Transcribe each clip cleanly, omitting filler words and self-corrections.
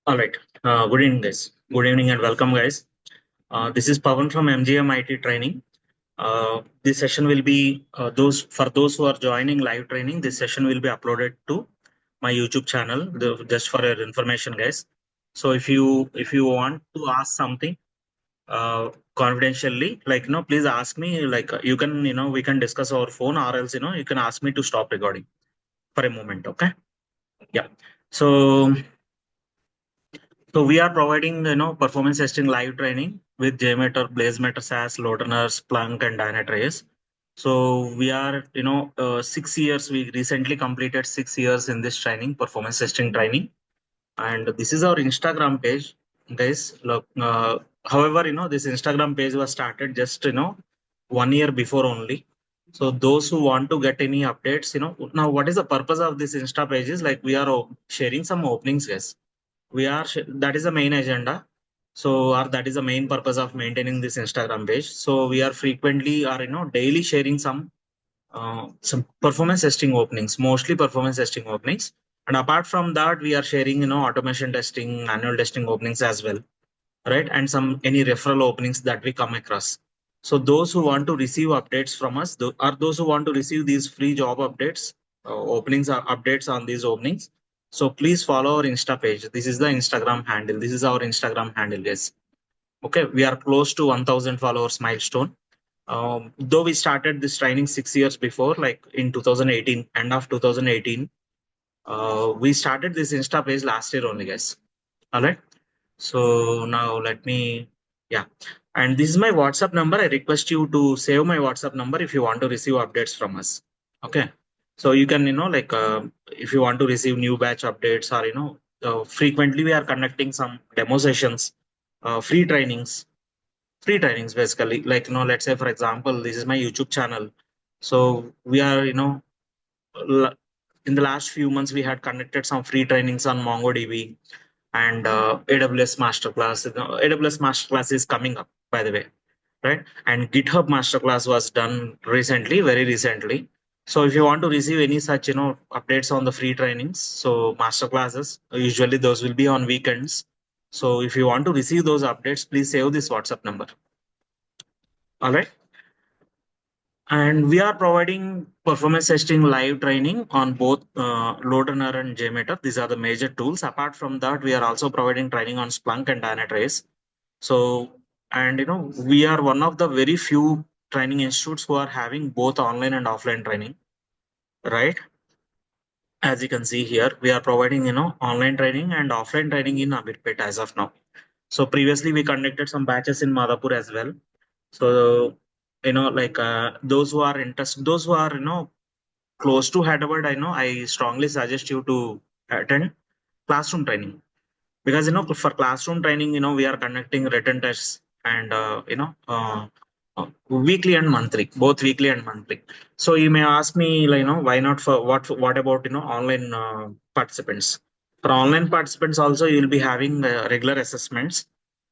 All right. Good evening, guys. Good evening and welcome, guys. This is Pavan from MGMITtraining. This session will be those who are joining live training. This session will be uploaded to my YouTube channel. Just for your information, guys. So if you want to ask something confidentially, like please ask me. Like you can we can discuss over phone, or else you can ask me to stop recording for a moment. Okay. Yeah. So So we are providing, performance testing live training with JMeter, BlazeMeter, SaaS, LoadRunner, Splunk, and Dynatrace. So we are, 6 years. We recently completed 6 years in this training, performance testing training, and this is our Instagram page, guys. Look, however, this Instagram page was started just 1 year before only. So those who want to get any updates, now what is the purpose of this Insta page is like we are sharing some openings, guys. That is the main agenda. So or that is the main purpose of maintaining this Instagram page. So we are frequently or daily sharing some performance testing openings, mostly performance testing openings. And apart from that, we are sharing automation testing, manual testing openings as well, right? And some any referral openings that we come across. So those who want to receive updates from us, are those who want to receive these free job updates, openings or updates on these openings. So please follow our Insta page. This is the Instagram handle. This is our Instagram handle, guys. Okay, we are close to 1,000 followers milestone. Though we started this training 6 years before, like in 2018, end of 2018, we started this Insta page last year only, guys. All right. So now let me, yeah. And this is my WhatsApp number. I request you to save my WhatsApp number if you want to receive updates from us. Okay. So you can, if you want to receive new batch updates or, frequently we are conducting some demo sessions, free trainings basically. Like, let's say, for example, this is my YouTube channel. So we are, l- in the last few months, we had conducted some free trainings on MongoDB and AWS Masterclass. AWS Masterclass is coming up, by the way, right? And GitHub Masterclass was done recently, very recently. So if you want to receive any such, updates on the free trainings, so masterclasses, usually those will be on weekends. So if you want to receive those updates, please save this WhatsApp number. All right. And we are providing performance testing live training on both LoadRunner and JMeter. These are the major tools. Apart from that, we are also providing training on Splunk and Dynatrace. So, and we are one of the very few training institutes who are having both online and offline training, right? As you can see here, we are providing, online training and offline training in Amirpet as of now. So previously we conducted some batches in Madhapur as well. So, like those who are interested, those who are, close to Hyderabad, I strongly suggest you to attend classroom training because for classroom training, we are conducting written tests and weekly and monthly, both weekly and monthly. So you may ask me, like, why not for what about online participants? For online participants also, you will be having regular assessments,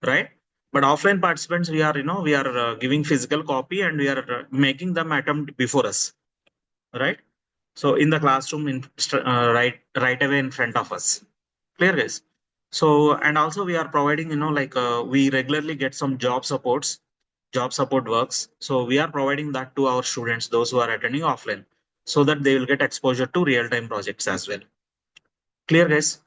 right? But offline participants, we are giving physical copy and we are making them attempt before us, right? So in the classroom, right away in front of us. Clear, guys? So and also we are providing, like we regularly get some job support works. So we are providing that to our students, those who are attending offline, so that they will get exposure to real time projects as well. Clear, guys?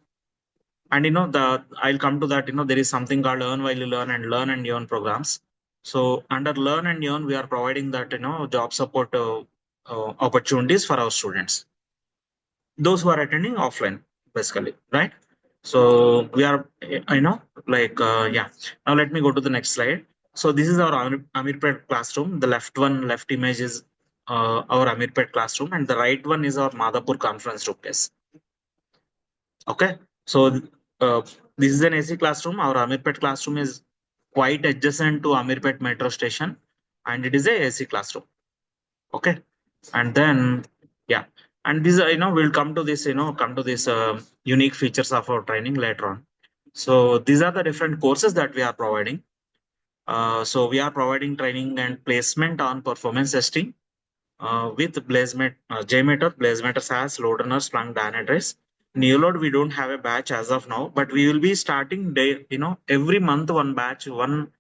And I'll come to that. There is something called Earn While You Learn and Earn programs. So under Learn and Earn, we are providing that job support opportunities for our students, those who are attending offline, basically, right? So we are, like, yeah. Now let me go to the next slide. So this is our Amirpet classroom. The left image is our Amirpet classroom, and the right one is our Madhapur conference room. Yes. Okay. So uh, this is an AC classroom. Our Amirpet classroom is quite adjacent to Amirpet metro station, and it is a AC classroom. Okay. And then, yeah, and this we'll come to this unique features of our training later on. So these are the different courses that we are providing. So we are providing training and placement on performance testing with JMeter, BlazeMeter, SaaS, LoadRunner, Splunk, Dynatrace. new load, we don't have a batch as of now, but we will be starting day, every month one batch, one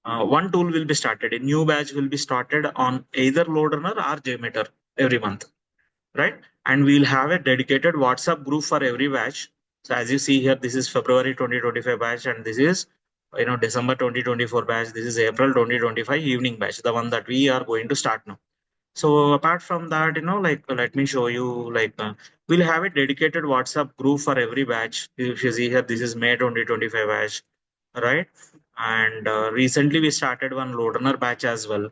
tool will be started. A new batch will be started on either LoadRunner or JMeter every month, right? And we'll have a dedicated WhatsApp group for every batch. So as you see here, this is February 2025 batch, and this is December 2024 batch. This is April 2025 evening batch, the one that we are going to start now. So apart from that, let me show you, we'll have a dedicated WhatsApp group for every batch. If you see here, this is May 2025 batch, right? And recently we started one LoadRunner batch as well.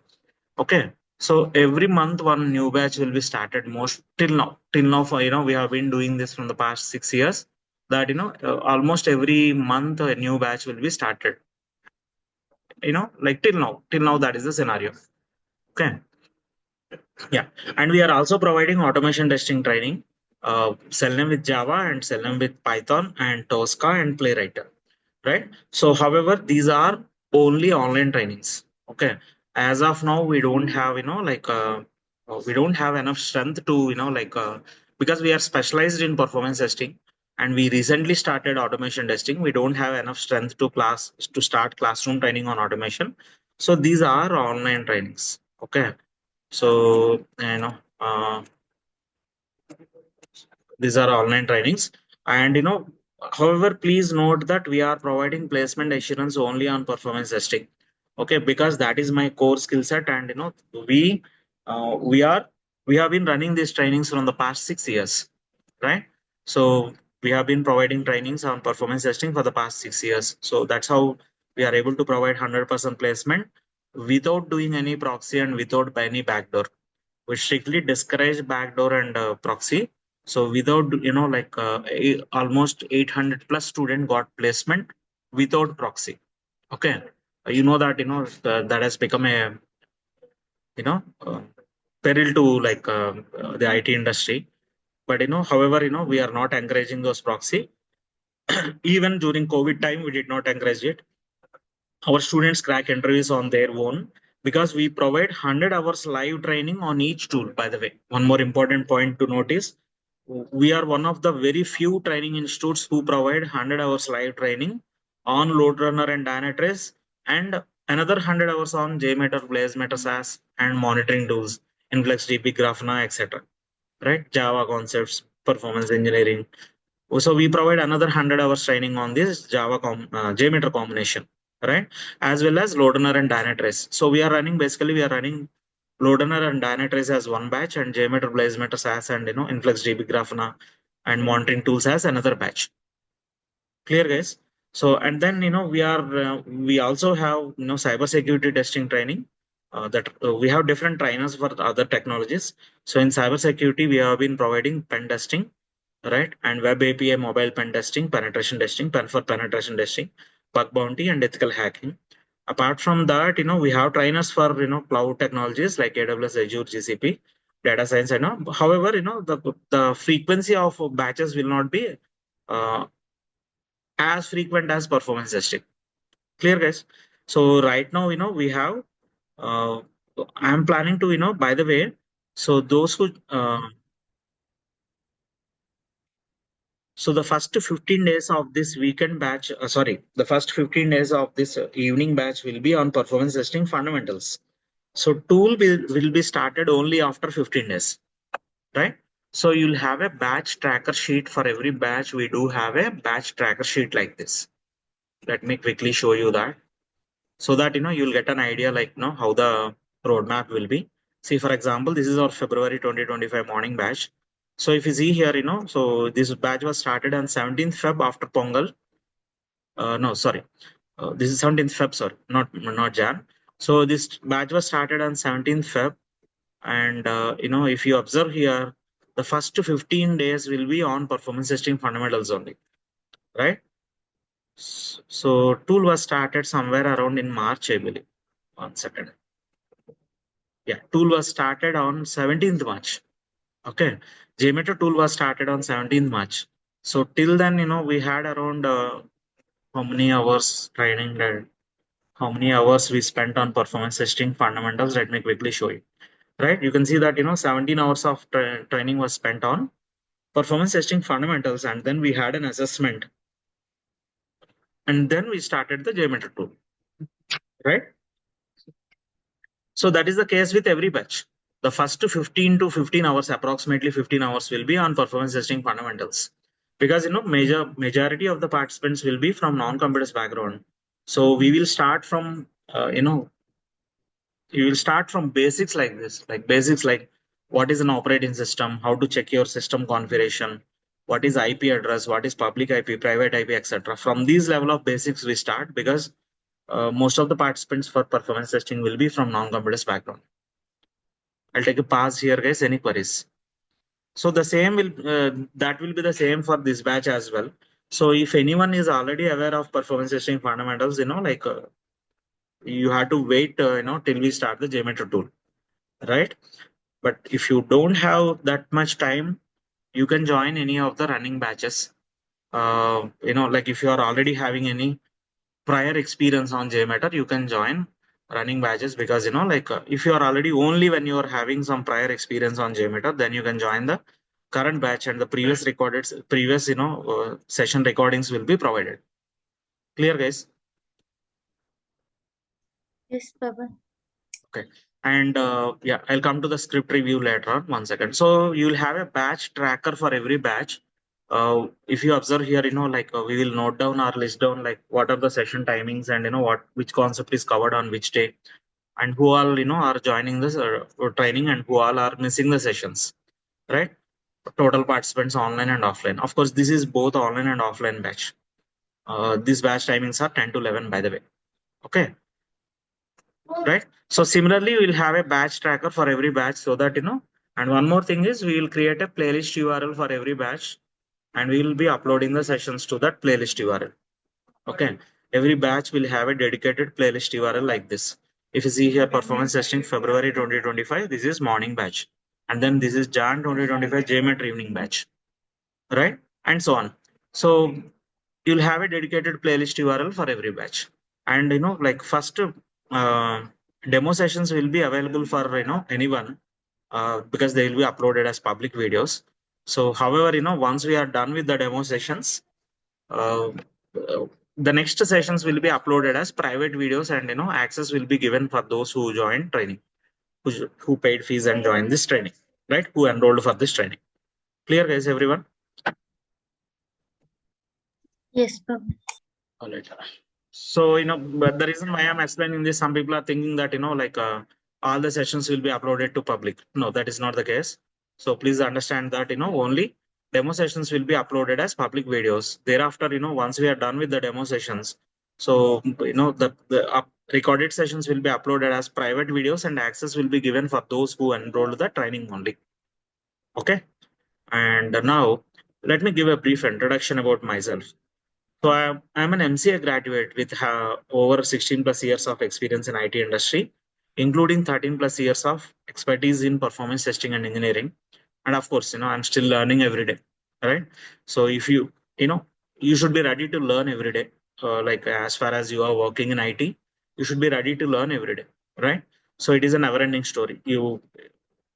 Okay. So every month one new batch will be started most till now for, we have been doing this from the past 6 years, that, almost every month a new batch will be started, like till now, that is the scenario. Okay. Yeah, and we are also providing automation testing training, Selenium with Java and Selenium with Python and Tosca and Playwright, right? So, however, these are only online trainings. Okay, as of now, we don't have, we don't have enough strength to, because we are specialized in performance testing, and we recently started automation testing. We don't have enough strength to start classroom training on automation. So these are online trainings. Okay, so, these are online trainings. And, however, please note that we are providing placement assurance only on performance testing. Okay, because that is my core skill set. And, we, we are, we have been running these trainings from the past 6 years, right? So we have been providing trainings on performance testing for the past 6 years. So that's how we are able to provide 100% placement without doing any proxy and without any backdoor. We strictly discourage backdoor and proxy. So without, almost 800 plus student got placement without proxy. Okay. You know that, that has become a, you know, uh, peril to the IT industry. But, however, we are not encouraging those proxy. Even during COVID time, we did not encourage it. Our students crack interviews on their own because we provide 100 hours live training on each tool. By the way, one more important point to notice, we are one of the very few training institutes who provide 100 hours live training on LoadRunner and Dynatrace, and another 100 hours on JMeter, BlazeMeter SAS, and monitoring tools, InfluxDB, Grafana, etc. Right? Java concepts, performance engineering. So we provide another 100 hours training on this JMeter combination, right? As well as LoadRunner and Dynatrace. So we are running LoadRunner and Dynatrace as one batch, and JMeter, BlazeMeter SAS, and, InfluxDB, Grafana, and monitoring tools as another batch. Clear, guys? So, and then, we also have, cybersecurity testing training. That we have different trainers for other technologies. So in cybersecurity, we have been providing pen testing, right? And web API, mobile pen testing, penetration testing, penetration testing, bug bounty, and ethical hacking. Apart from that, we have trainers for, cloud technologies like AWS, Azure, GCP, data science, however, the frequency of batches will not be uh, as frequent as performance testing. Clear, guys? So right now, we have, uh, I'm planning to, by the way, so those who, so the first 15 days of this weekend batch, the first 15 days of this evening batch will be on performance testing fundamentals. So tool will be started only after 15 days, right? So you'll have a batch tracker sheet for every batch. We do have a batch tracker sheet like this. Let me quickly show you that, so that, you'll get an idea, like, how the roadmap will be. See, for example, this is our February 2025 morning batch. So if you see here, so this batch was started on 17th Feb after Pongal. No, sorry. This is 17th Feb, sorry, not Jan. So this batch was started on 17th Feb. And, if you observe here, the first 15 days will be on performance testing fundamentals only, right? So tool was started somewhere around in March, I believe. 1 second. Yeah, tool was started on 17th March. Okay. JMeter tool was started on 17th March. So till then, we had around how many hours training and how many hours we spent on performance testing fundamentals. Let me quickly show you. Right. You can see that, 17 hours of training was spent on performance testing fundamentals, and then we had an assessment, and then we started the JMeter tool, right? So that is the case with every batch. The first 15 to 15 hours, approximately 15 hours, will be on performance testing fundamentals, because majority of the participants will be from non-computers background. So we will start from you will start from basics like this, like basics like what is an operating system, how to check your system configuration, what is IP address, what is public IP, private IP, etc. From these level of basics we start, because most of the participants for performance testing will be from non-computers background. I'll take a pause here, guys. Any queries? So the same will that will be the same for this batch as well. So if anyone is already aware of performance testing fundamentals, you have to wait, till we start the JMeter tool, right? But if you don't have that much time, you can join any of the running batches. Like if you are already having any prior experience on JMeter, you can join running batches, because if you are already only when you are having some prior experience on JMeter, then you can join the current batch, and the previous session recordings will be provided. Clear, guys? Yes, Baba. Okay. And yeah, I'll come to the script review later on. 1 second. So you'll have a batch tracker for every batch. If you observe here, we will note down or list down like what are the session timings, and which concept is covered on which day, and who all are joining this training, and who all are missing the sessions, right? Total participants online and offline. Of course, this is both online and offline batch. These batch timings are 10 to 11, by the way. Okay, right? So similarly, we'll have a batch tracker for every batch, so that and one more thing is we will create a playlist URL for every batch, and we will be uploading the sessions to that playlist URL. Okay, every batch will have a dedicated playlist URL like this. If you see here, performance testing February 2025, this is morning batch, and then this is Jan 2025 JMeter evening batch, right? And so on. So you'll have a dedicated playlist URL for every batch. And like first demo sessions will be available for anyone, because they will be uploaded as public videos. So however, once we are done with the demo sessions, uh, uh, the next sessions will be uploaded as private videos, and access will be given for those who joined training, who paid fees and joined this training, right? Who enrolled for this training. Clear, guys, everyone? Yes, Baba. All right. So, but the reason why I'm explaining this, some people are thinking that, all the sessions will be uploaded to public. No, that is not the case. So please understand that, only demo sessions will be uploaded as public videos. Thereafter, once we are done with the demo sessions, so, the recorded sessions will be uploaded as private videos, and access will be given for those who enrolled the training only. Okay. And now let me give a brief introduction about myself. So I'm an MCA graduate with over 16 plus years of experience in IT industry, including 13 plus years of expertise in performance testing and engineering. And of course, I'm still learning every day, right? So if you should be ready to learn every day. Like as far as you are working in IT, you should be ready to learn every day, right? So it is a never-ending story. You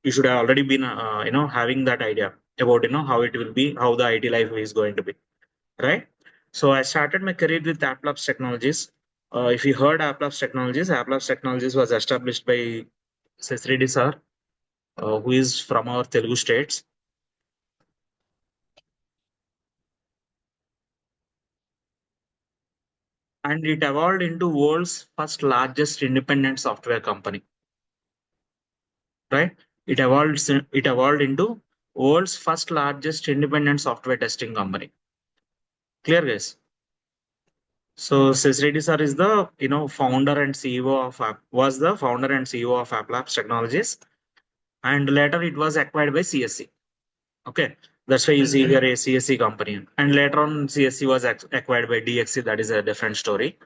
should have already been, having that idea about, how it will be, how the IT life is going to be, right? So I started my career with Applabs Technologies. If you heard Applabs Technologies was established by Sesredi sir, who is from our Telugu states. And it evolved into world's first largest independent software company, right? It evolved into world's first largest independent software testing company. Clear, guys? So Sesredi sir is the founder and CEO of was the founder and CEO of Applabs Technologies, and later it was acquired by CSC. Okay, that's why you see here a CSC company, and later on CSC was acquired by DXC. That is a different story.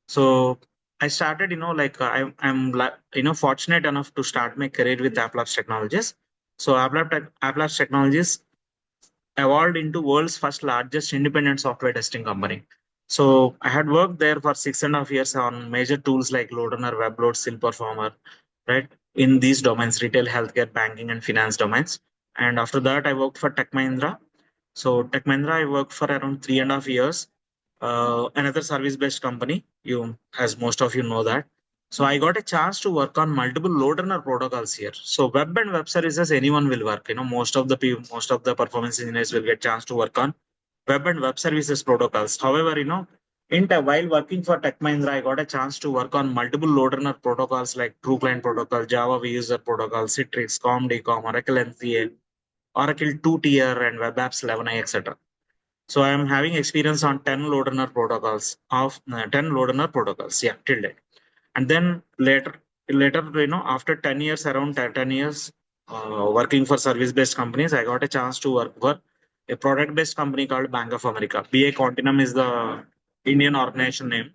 So I started, I'm fortunate enough to start my career with Applabs Technologies. So Applabs Technologies evolved into world's first largest independent software testing company. So I had worked there for 6.5 years on major tools like LoadRunner, WebLoad, Performer, right? In these domains, retail, healthcare, banking, and finance domains. And after that, I worked for Tech Mahindra, So Tech Mahindra, I worked for around 3.5 years. Another service-based company, as most of you know that. So I got a chance to work on multiple LoadRunner protocols here. So web and web services, anyone will work. Most of the performance engineers will get chance to work on web and web services protocols. However, while working for Tech Mahindra, I got a chance to work on multiple LoadRunner protocols like True Client Protocol, Java User Protocol, Citrix, COM, Oracle NCA, Oracle 2-tier, and Web Apps 11i, etc. So I am having experience on 10 LoadRunner protocols. Yeah, till date. And then later, after 10 years, around 10 years, working for service-based companies, I got a chance to work for a product-based company called Bank of America. BA Continuum is the Indian organization name,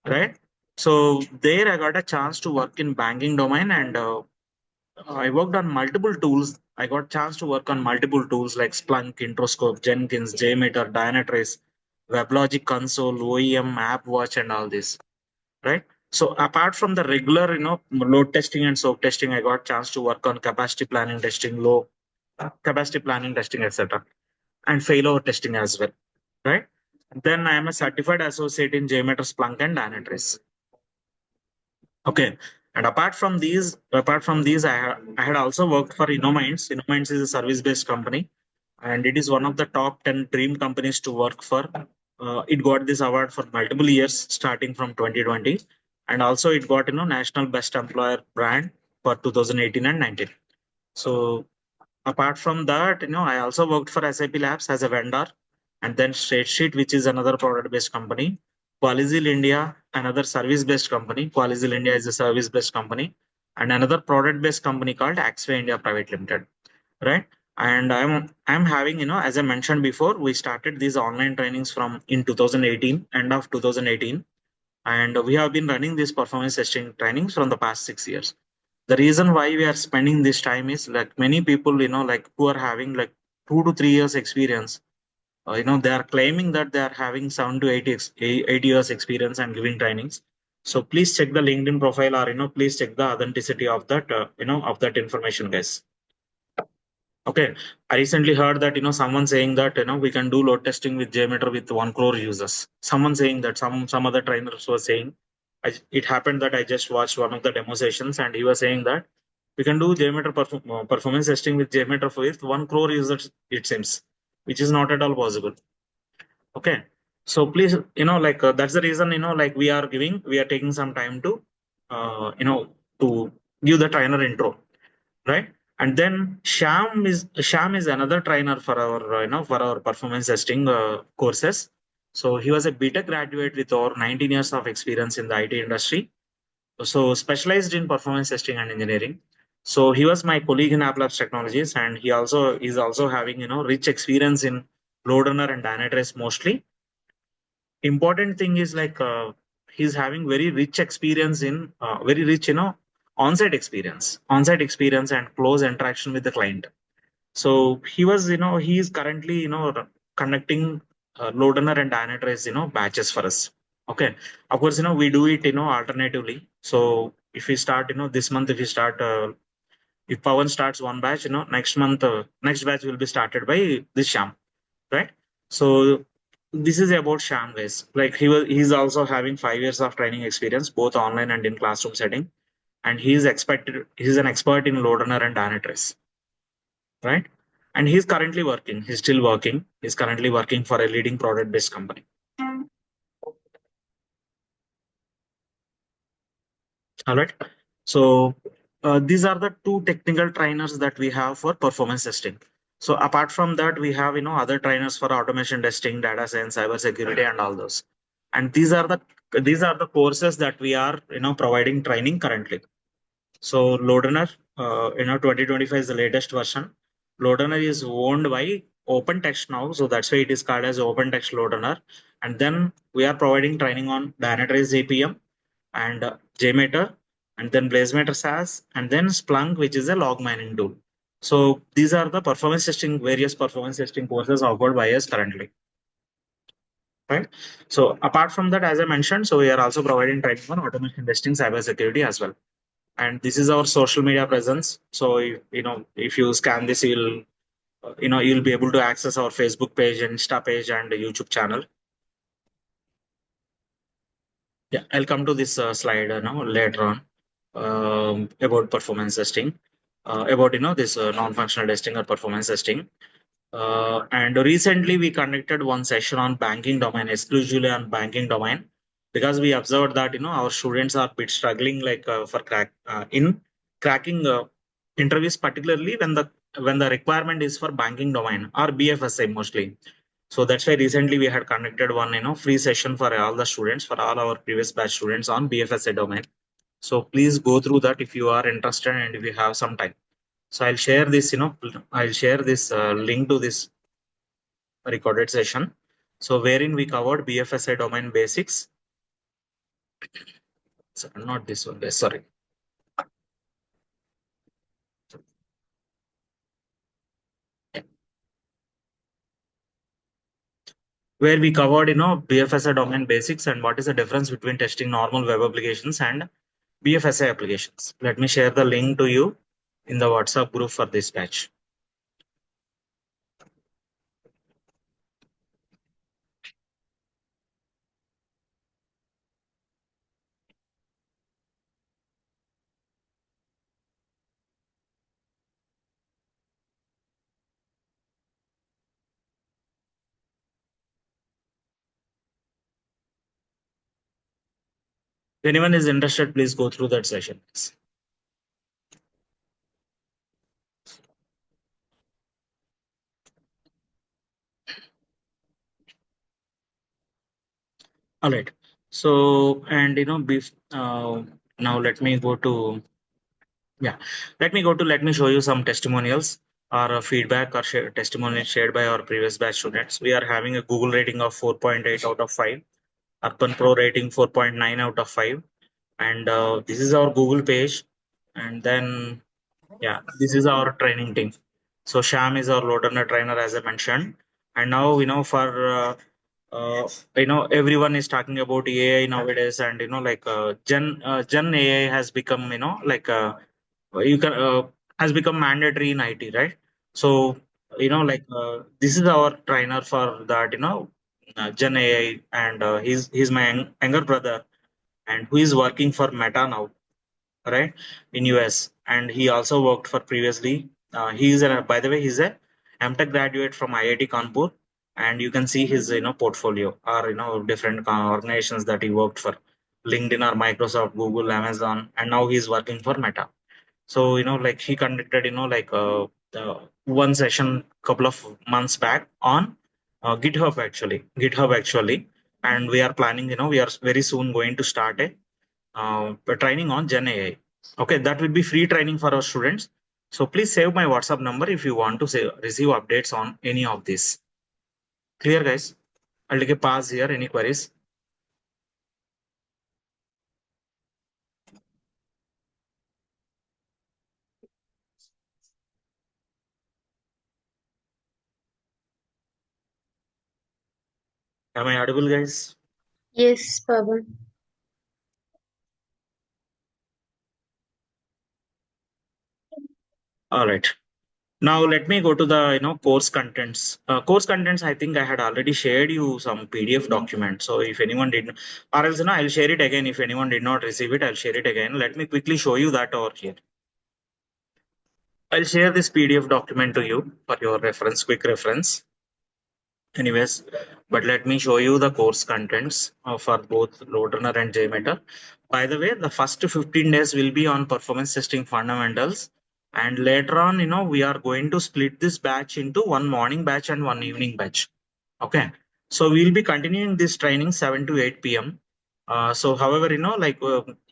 right? So there I got a chance to work in banking domain, and I worked on multiple tools. I got chance to work on multiple tools like Splunk, Introscope, Jenkins, JMeter, Dynatrace, WebLogic Console, OEM, AppWatch, and all this. Right. So apart from the regular, load testing and soak testing, I got chance to work on capacity planning testing, low capacity planning testing, etc., and failover testing as well. Right. Then I am a certified associate in JMeter, Splunk, and Dynatrace. Okay. And apart from these, I had also worked for InnoMinds. InnoMinds is a service-based company, and it is one of the top 10 dream companies to work for. It got this award for multiple years, starting from 2020, and also it got National Best Employer brand for 2018 and 19. So apart from that, I also worked for SAP Labs as a vendor, and then Spreadsheet, which is another product-based company. Qualizil India, another service-based company. Qualizil India is a service-based company, and another product-based company called Axway India Private Limited. Right. And I'm having, as I mentioned before, we started these online trainings from in 2018, end of 2018, and we have been running these performance testing trainings from the past 6 years. The reason why we are spending this time is like many people, like who are having like 2 to 3 years experience, they are claiming that they are having 7 to 8 years experience and giving trainings. So please check the LinkedIn profile, or please check the authenticity of that, of that information, guys. Okay. I recently heard that, someone saying that, we can do load testing with JMeter with 1 crore users. Someone saying that, some other trainers were saying. It happened that I just watched one of the demo sessions, and he was saying that we can do JMeter performance testing with JMeter with 1 crore users, it seems, which is not at all possible. Okay. So please, that's the reason, we are taking some time to, to give the trainer intro, right? And then Sham is another trainer for our, for our performance testing courses. So he was a BTech graduate with over 19 years of experience in the IT industry, so specialized in performance testing and engineering. So he was my colleague in Applabs Technologies, and he also is also having, rich experience in LoadRunner and Dynatrace mostly. Important thing is like, he's having very rich experience in, very rich, on-site experience and close interaction with the client. So he is currently, conducting LoadRunner and Dynatrace, batches for us. Okay. Of course, we do it, alternatively. So if we start, this month, if we start, if Pawan starts one batch, next month, next batch will be started by this Sham, right? So this is about Sham, guys. Like he's also having 5 years of training experience, both online and in classroom setting, and he's an expert in LoadRunner and Dynatrace, right? And he's currently working. He's still working. He's currently working for a leading product-based company. All right. So these are the two technical trainers that we have for performance testing. So apart from that, we have other trainers for automation testing, data science, cyber security, and all those. And these are the courses that we are providing training currently. So LoadRunner, 2025 is the latest version. LoadRunner is owned by OpenText now, so that's why it is called as OpenText LoadRunner. And then we are providing training on Dynatrace APM and JMeter, and then BlazeMeter SaaS, and then Splunk, which is a log mining tool. So these are the various performance testing courses offered by us currently. Right. So apart from that, as I mentioned, so we are also providing training on automation testing, cybersecurity as well. And this is our social media presence. So if you scan this, you'll you'll be able to access our Facebook page, Insta page, and YouTube channel. Yeah, I'll come to this slide now later on about performance testing, about this non-functional testing or performance testing. And recently we conducted one session on banking domain, exclusively on banking domain, because we observed that our students are bit struggling like for in cracking interviews, particularly when the requirement is for banking domain or BFSI mostly. So that's why recently we had conducted one free session for all the students, for all our previous batch students on BFSI domain. So please go through that if you are interested and if you have some time. So I'll share this, I'll share this link to this recorded session. So wherein we covered BFSI domain basics. So not this one, sorry. Where we covered, BFSI domain basics and what is the difference between testing normal web applications and BFSI applications. Let me share the link to you in the WhatsApp group for this batch. If anyone is interested, please go through that session. All right. So, and now let me go to, yeah, let me show you some testimonials or feedback or testimonials shared by our previous batch students. We are having a Google rating of 4.8 out of 5, Urban Pro rating 4.9 out of 5. And this is our Google page. And then, yeah, this is our training team. So Sham is our LoadRunner trainer, as I mentioned. And now, uh, everyone is talking about AI nowadays, and like Gen AI has become, you can has become mandatory in IT, right? So like this is our trainer for that, Gen AI, and he's my younger brother, and who is working for Meta now, right, in US, and he also worked for previously. He is by the way, he's a MTech graduate from IIT Kanpur, and you can see his portfolio or different organizations that he worked for, LinkedIn or Microsoft, Google, Amazon, and now he's working for Meta. So like he conducted the one session couple of months back on GitHub actually, and we are planning, we are very soon going to start a training on Gen AI. Okay, that will be free training for our students. So please save my WhatsApp number if you want to receive updates on any of this. Clear, guys? I'll take a pause here. Any queries? Am I audible, guys? Yes, Pavan. All right. Now let me go to the course contents. Course contents. I think I had already shared you some PDF document. So if anyone did, or else I'll share it again. If anyone did not receive it, I'll share it again. Let me quickly show you that over here. I'll share this PDF document to you for your reference, quick reference. Anyways, but let me show you the course contents for both LoadRunner and JMeter. By the way, the first 15 days will be on performance testing fundamentals. And later on, we are going to split this batch into one morning batch and one evening batch. Okay. So we'll be continuing this training 7 to 8 p.m. So however, like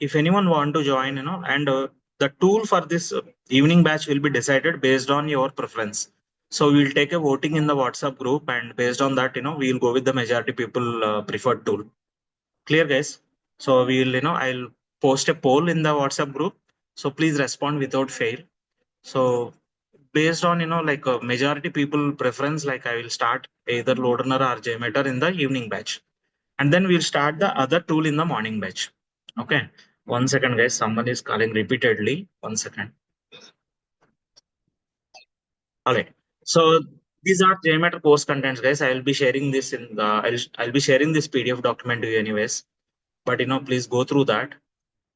if anyone want to join, and the tool for this evening batch will be decided based on your preference. So we'll take a voting in the WhatsApp group, and based on that, we'll go with the majority people preferred tool. Clear, guys? So we'll, I'll post a poll in the WhatsApp group. So please respond without fail. So based on, like a majority people preference, like I will start either LoadRunner or JMeter in the evening batch, and then we'll start the other tool in the morning batch. Okay. 1 second, guys. Someone is calling repeatedly. 1 second. All right. So these are JMeter course contents, guys. I will be sharing this in the I'll be sharing this PDF document to you anyways. But please go through that.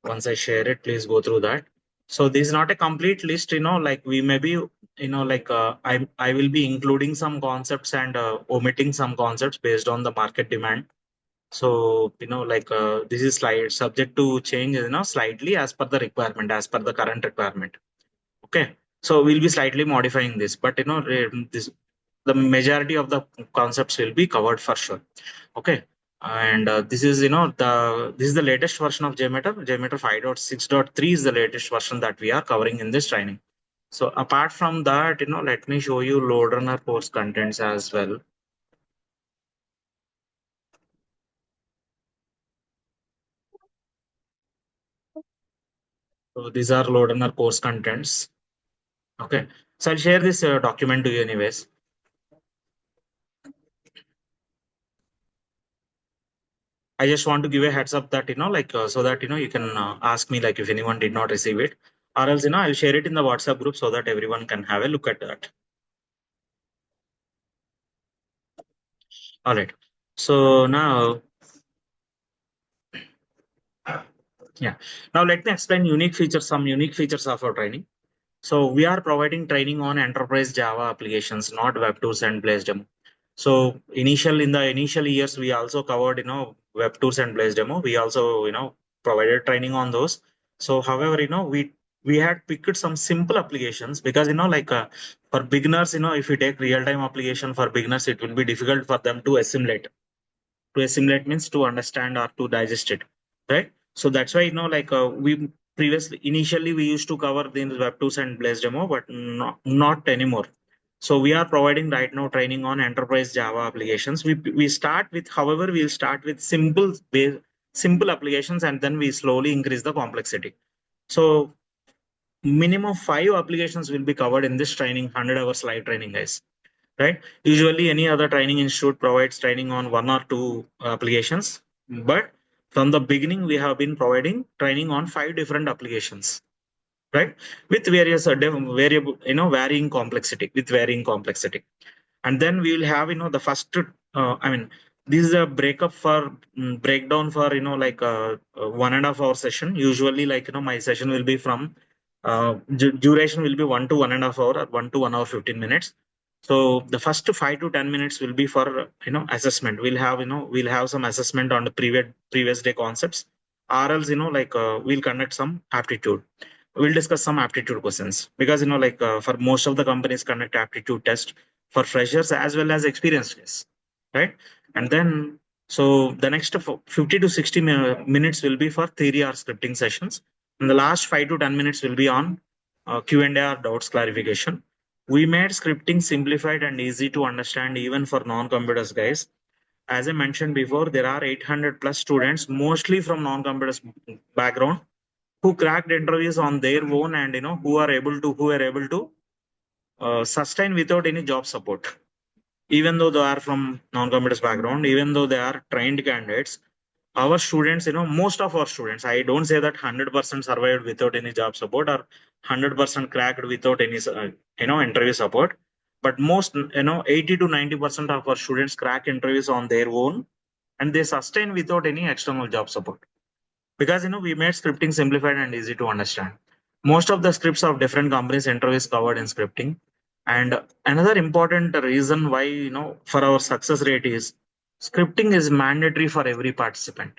Once I share it, please go through that. So this is not a complete list, like we may be, like I will be including some concepts and omitting some concepts based on the market demand. So, like this is slide subject to change, slightly as per the requirement, as per the current requirement. Okay. So we'll be slightly modifying this, but this the majority of the concepts will be covered for sure. Okay. And this is this is the latest version of JMeter. JMeter 5.6.3 is the latest version that we are covering in this training. So apart from that, let me show you LoadRunner course contents as well. So these are LoadRunner course contents. Okay. So I'll share this document to you anyways. I just want to give a heads up that, like, so that, you can ask me, like, if anyone did not receive it, or else, I'll share it in the WhatsApp group so that everyone can have a look at that. All right. So now, yeah. Now let me explain some unique features of our training. So we are providing training on enterprise Java applications, not web tools and BlazeDemo. So in the initial years, we also covered, web tools and BlazeDemo. We also, provided training on those. So however, we had picked some simple applications because, like for beginners, if you take real-time application for beginners, it will be difficult for them to assimilate. To assimilate means to understand or to digest it, right? So that's why, like we previously initially we used to cover the web tools and blaze demo, but not anymore. So we are providing right now training on enterprise Java applications. We start with, however, we'll start with simple applications, and then we slowly increase the complexity. So minimum 5 applications will be covered in this training, 100 hours live training, guys, right? Usually, any other training institute provides training on 1 or 2 applications, but from the beginning, we have been providing training on 5 different applications, right? With various variable, varying complexity, with varying complexity. And then we will have, the first, I mean, this is a breakdown for, like 1.5 hour session. Usually, like, my session will be from, duration will be 1 to 1.5 hour or 1 to 1 hour 15 minutes. So the first 5 to 10 minutes will be for, assessment. We'll have some assessment on the previous day concepts, or else, like we'll conduct some aptitude. We'll discuss some aptitude questions because, like for most of the companies conduct aptitude test for freshers as well as experienced guys, right? And then, so the next 50 to 60 minutes will be for theory or scripting sessions, and the last 5 to 10 minutes will be on Q&A or doubts clarification. We made scripting simplified and easy to understand even for non-computers guys. As I mentioned before, there are 800 plus students, mostly from non-computers background, who cracked interviews on their own, and who are able to sustain without any job support, even though they are from non-computers background, even though they are trained candidates. Our students, most of our students, I don't say that 100% survived without any job support or 100% cracked without any interview support, but most, 80 to 90% of our students crack interviews on their own, and they sustain without any external job support because, we made scripting simplified and easy to understand. Most of the scripts of different companies interviews covered in scripting. And another important reason why, for our success rate is scripting is mandatory for every participant,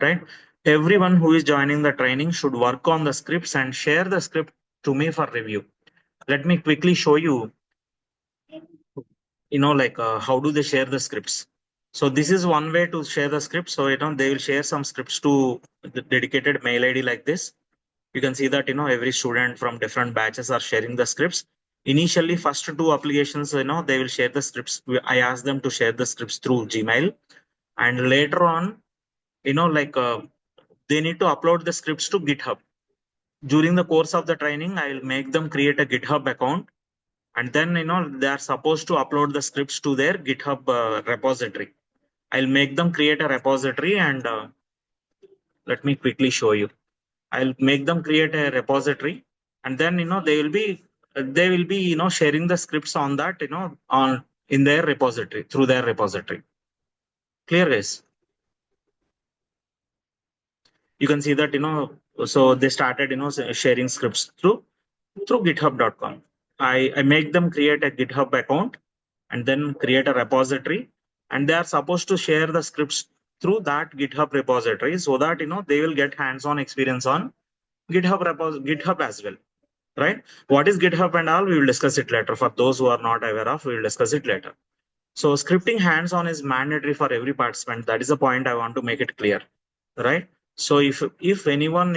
right? Everyone who is joining the training should work on the scripts and share the script to me for review. Let me quickly show you, like how do they share the scripts. So this is one way to share the script. So, they will share some scripts to the dedicated mail ID like this. You can see that, every student from different batches are sharing the scripts. Initially, first 2 applications, they will share the scripts. I ask them to share the scripts through Gmail, and later on, like they need to upload the scripts to GitHub. During the course of the training, I will make them create a GitHub account, and then, they are supposed to upload the scripts to their GitHub repository. I'll make them create a repository, and let me quickly show you. I'll make them create a repository, and then, they will be they will be sharing the scripts on that on in their repository, through their repository. Clear, guys? You can see that so they started sharing scripts through github.com. I make them create a GitHub account and then create a repository, and they are supposed to share the scripts through that GitHub repository, so that they will get hands-on experience on GitHub as well, right? What is GitHub and all, we will discuss it later. For those who are not aware of, we will discuss it later. So scripting hands-on is mandatory for every participant. That is the point I want to make it clear, right? So if anyone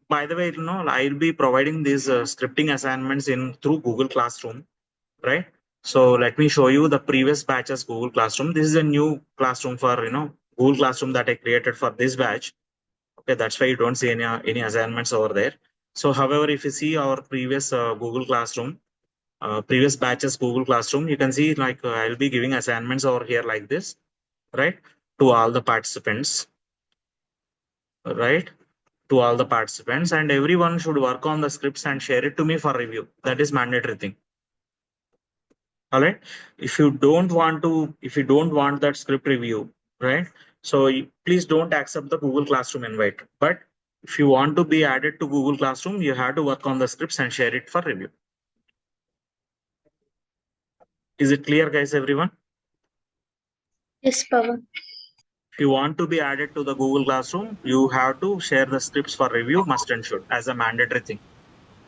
by the way, I'll be providing these scripting assignments in through Google Classroom, right? So let me show you the previous batches Google Classroom. This is a new classroom for Google Classroom that I created for this batch. Okay, that's why you don't see any assignments over there. So however, if you see our previous Google Classroom, previous batches Google Classroom, you can see I'll be giving assignments over here like this, right? To all the participants, right? To all the participants, and everyone should work on the scripts and share it to me for review. That is mandatory thing. All right. If you don't want that script review, right? So please don't accept the Google Classroom invite. But if you want to be added to Google Classroom, you have to work on the scripts and share it for review. Is it clear, guys, everyone? Yes, Pavan. If you want to be added to the Google Classroom, you have to share the scripts for review, must and should, as a mandatory thing,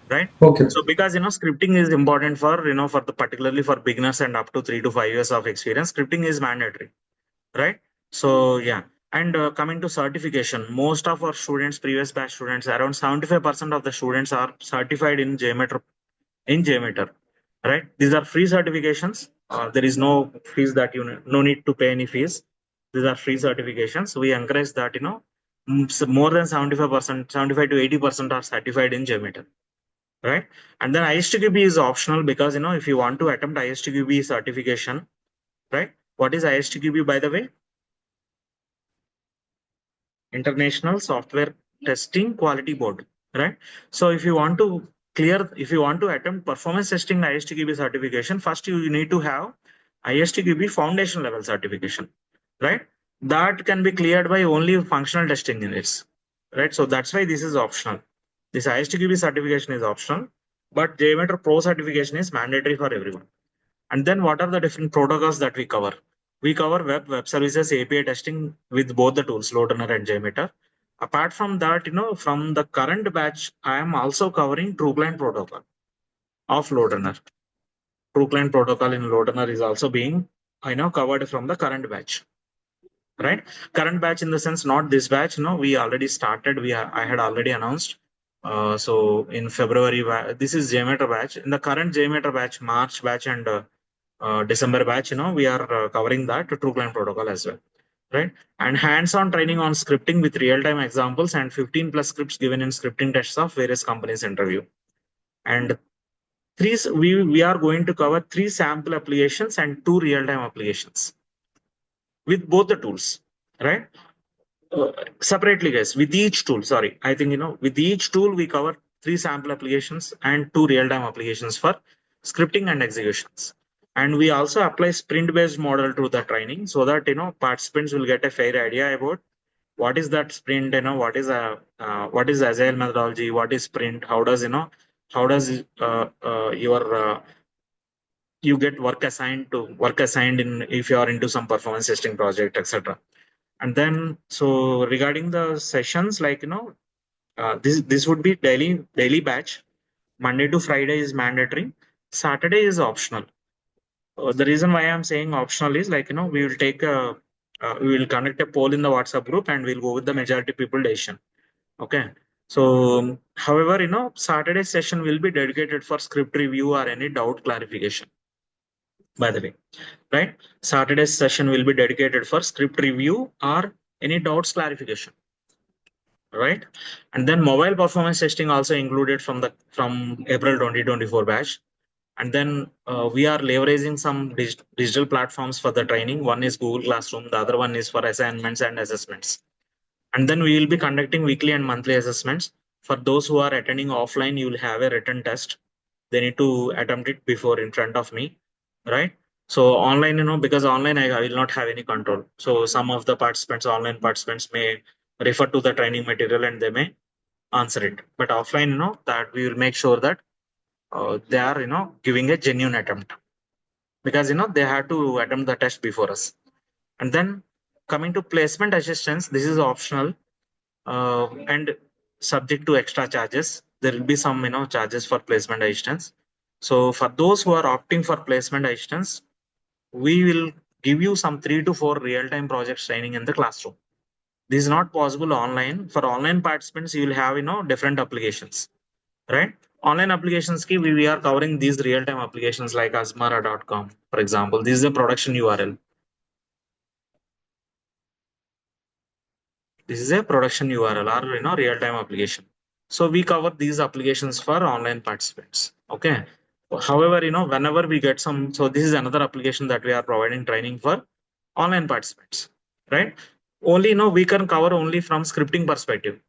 right? Okay. So because scripting is important for for the particularly for beginners and up to 3 to 5 years of experience, scripting is mandatory, right? So yeah, and coming to certification, most of our students, previous batch students, around 75% of the students are certified in JMeter, right? These are free certifications. There is no fees that no need to pay any fees. These are free certifications. We encourage that so more than 75%, 75 to 80% are certified in JMeter, right? And then ISTQB is optional, because if you want to attempt ISTQB certification, right? What is ISTQB, by the way? International Software Testing Quality Board, right? So if you want to attempt performance testing ISTQB certification, first you need to have ISTQB foundation level certification, right? That can be cleared by only functional testing units, right? So that's why this is optional. This ISTQB certification is optional, but JMeter Pro certification is mandatory for everyone. And then what are the different protocols that we cover? We cover web services, API testing with both the tools, LoadRunner and JMeter. Apart from that, from the current batch, I am also covering True Client protocol of LoadRunner. True Client protocol in LoadRunner is also being, covered from the current batch, right? Current batch in the sense, not this batch. We already started. I had already announced. So in February, this is JMeter batch. In the current JMeter batch, March batch and December batch, we are covering that True Client protocol as well, right? And hands-on training on scripting with real-time examples and 15 plus scripts given in scripting tests of various companies interview. And we are going to cover 3 sample applications and 2 real-time applications with both the tools, right? Separately, guys, with each tool, sorry, I think with each tool we cover 3 sample applications and 2 real-time applications for scripting and executions. And we also apply sprint-based model to the training, so that participants will get a fair idea about what is that sprint, what is agile methodology, what is sprint, how does your you get work assigned in if you are into some performance testing project, etc. And then so regarding the sessions, this would be daily batch. Monday to Friday is mandatory. Saturday is optional. The reason why I'm saying optional is we will we will conduct a poll in the WhatsApp group and we'll go with the majority people decision. Okay. So, however, Saturday session will be dedicated for script review or any doubt clarification. By the way, right? Saturday's session will be dedicated for script review or any doubts clarification, right? And then mobile performance testing also included from April 2024 batch. And then we are leveraging some digital platforms for the training. One is Google Classroom, the other one is for assignments and assessments. And then we will be conducting weekly and monthly assessments. For those who are attending offline, you will have a written test. they need to attempt it before in front of me, right? So online, because online I will not have any control. So some of the participants, online participants, may refer to the training material and they may answer it. But offline, that we will make sure that they are, giving a genuine attempt, because they have to attempt the test before us. And then coming to placement assistance, this is optional and subject to extra charges. There will be some charges for placement assistance. So for those who are opting for placement assistance, we will give you some 3 to 4 real-time projects training in the classroom. This is not possible online. For online participants, you will have different applications, right? Online applications key, we are covering these real-time applications like asmara.com, for example. This is a production URL. This is a production URL or real-time application. So we cover these applications for online participants. Okay. However, whenever we get some, so this is another application that we are providing training for online participants, right? Only we can cover only from scripting perspective.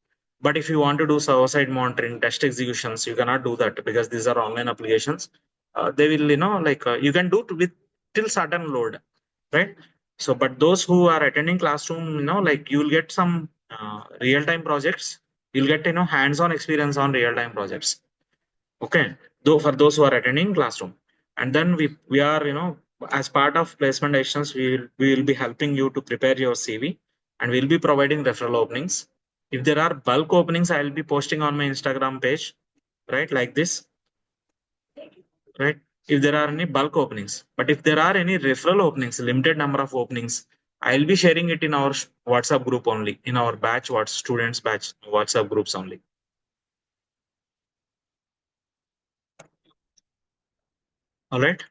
But if you want to do server-side monitoring, test executions, you cannot do that because these are online applications. They will, you can do it with till certain load, right? So, but those who are attending classroom, like you will get some real-time projects. You'll get hands-on experience on real-time projects. Okay, though for those who are attending classroom, and then we are as part of placement actions, we will be helping you to prepare your CV, and we'll be providing referral openings. If there are bulk openings, I will be posting on my Instagram page, right, like this, right? If there are any bulk openings, but if there are any referral openings, limited number of openings, I'll be sharing it in our WhatsApp group only, in our batch, what students batch WhatsApp groups only. All right.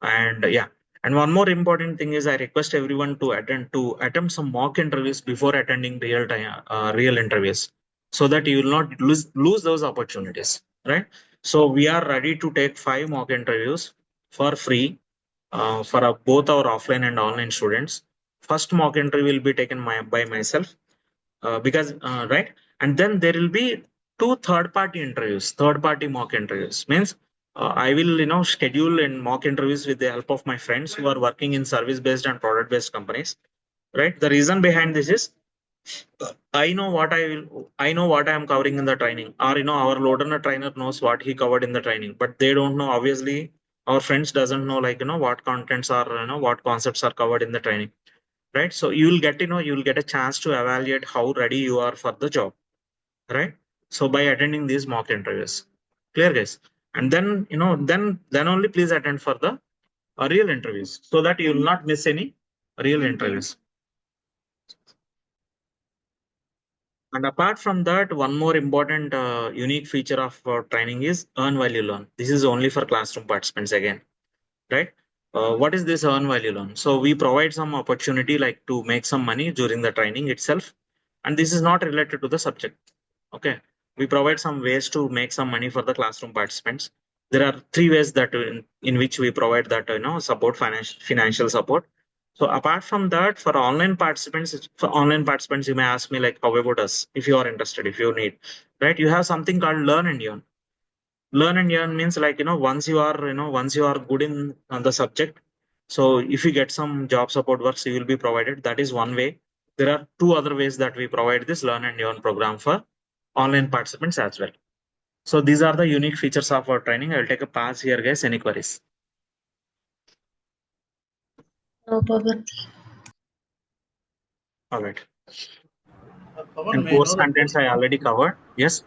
And yeah, and one more important thing is I request everyone to attempt some mock interviews before attending real interviews, so that you will not lose those opportunities, right? So we are ready to take 5 mock interviews for free for both our offline and online students. First mock interview will be taken by myself, because right, and then there will be 2 third-party interviews. Third-party mock interviews means I will schedule in mock interviews with the help of my friends who are working in service-based and product-based companies. Right. The reason behind this is I know what I am covering in the training, or our LoadRunner trainer knows what he covered in the training, but they don't know. Obviously, our friends doesn't know, like what contents are, what concepts are covered in the training, right? So you'll get a chance to evaluate how ready you are for the job, right? So by attending these mock interviews, clear guys, and then then only please attend for the real interviews, so that you will not miss any real interviews. And apart from that, one more important unique feature of training is earn while you learn. This is only for classroom participants again, right? What is this earn while you learn? So we provide some opportunity like to make some money during the training itself, and this is not related to the subject. Okay, we provide some ways to make some money for the classroom participants. There are 3 ways that in which we provide that support, financial support. So apart from that, for online participants, you may ask me like, how about us? If you are interested, if you need, right? You have something called Learn and Earn. Learn and Earn means like once you are good in the subject. So if you get some job support works, you will be provided. That is one way. There are 2 other ways that we provide this Learn and Earn program for online participants as well. So these are the unique features of our training. I will take a pass here, guys. Any queries? No, Pawan. All right. Pawan, And may I know course the contents I already covered. Yes.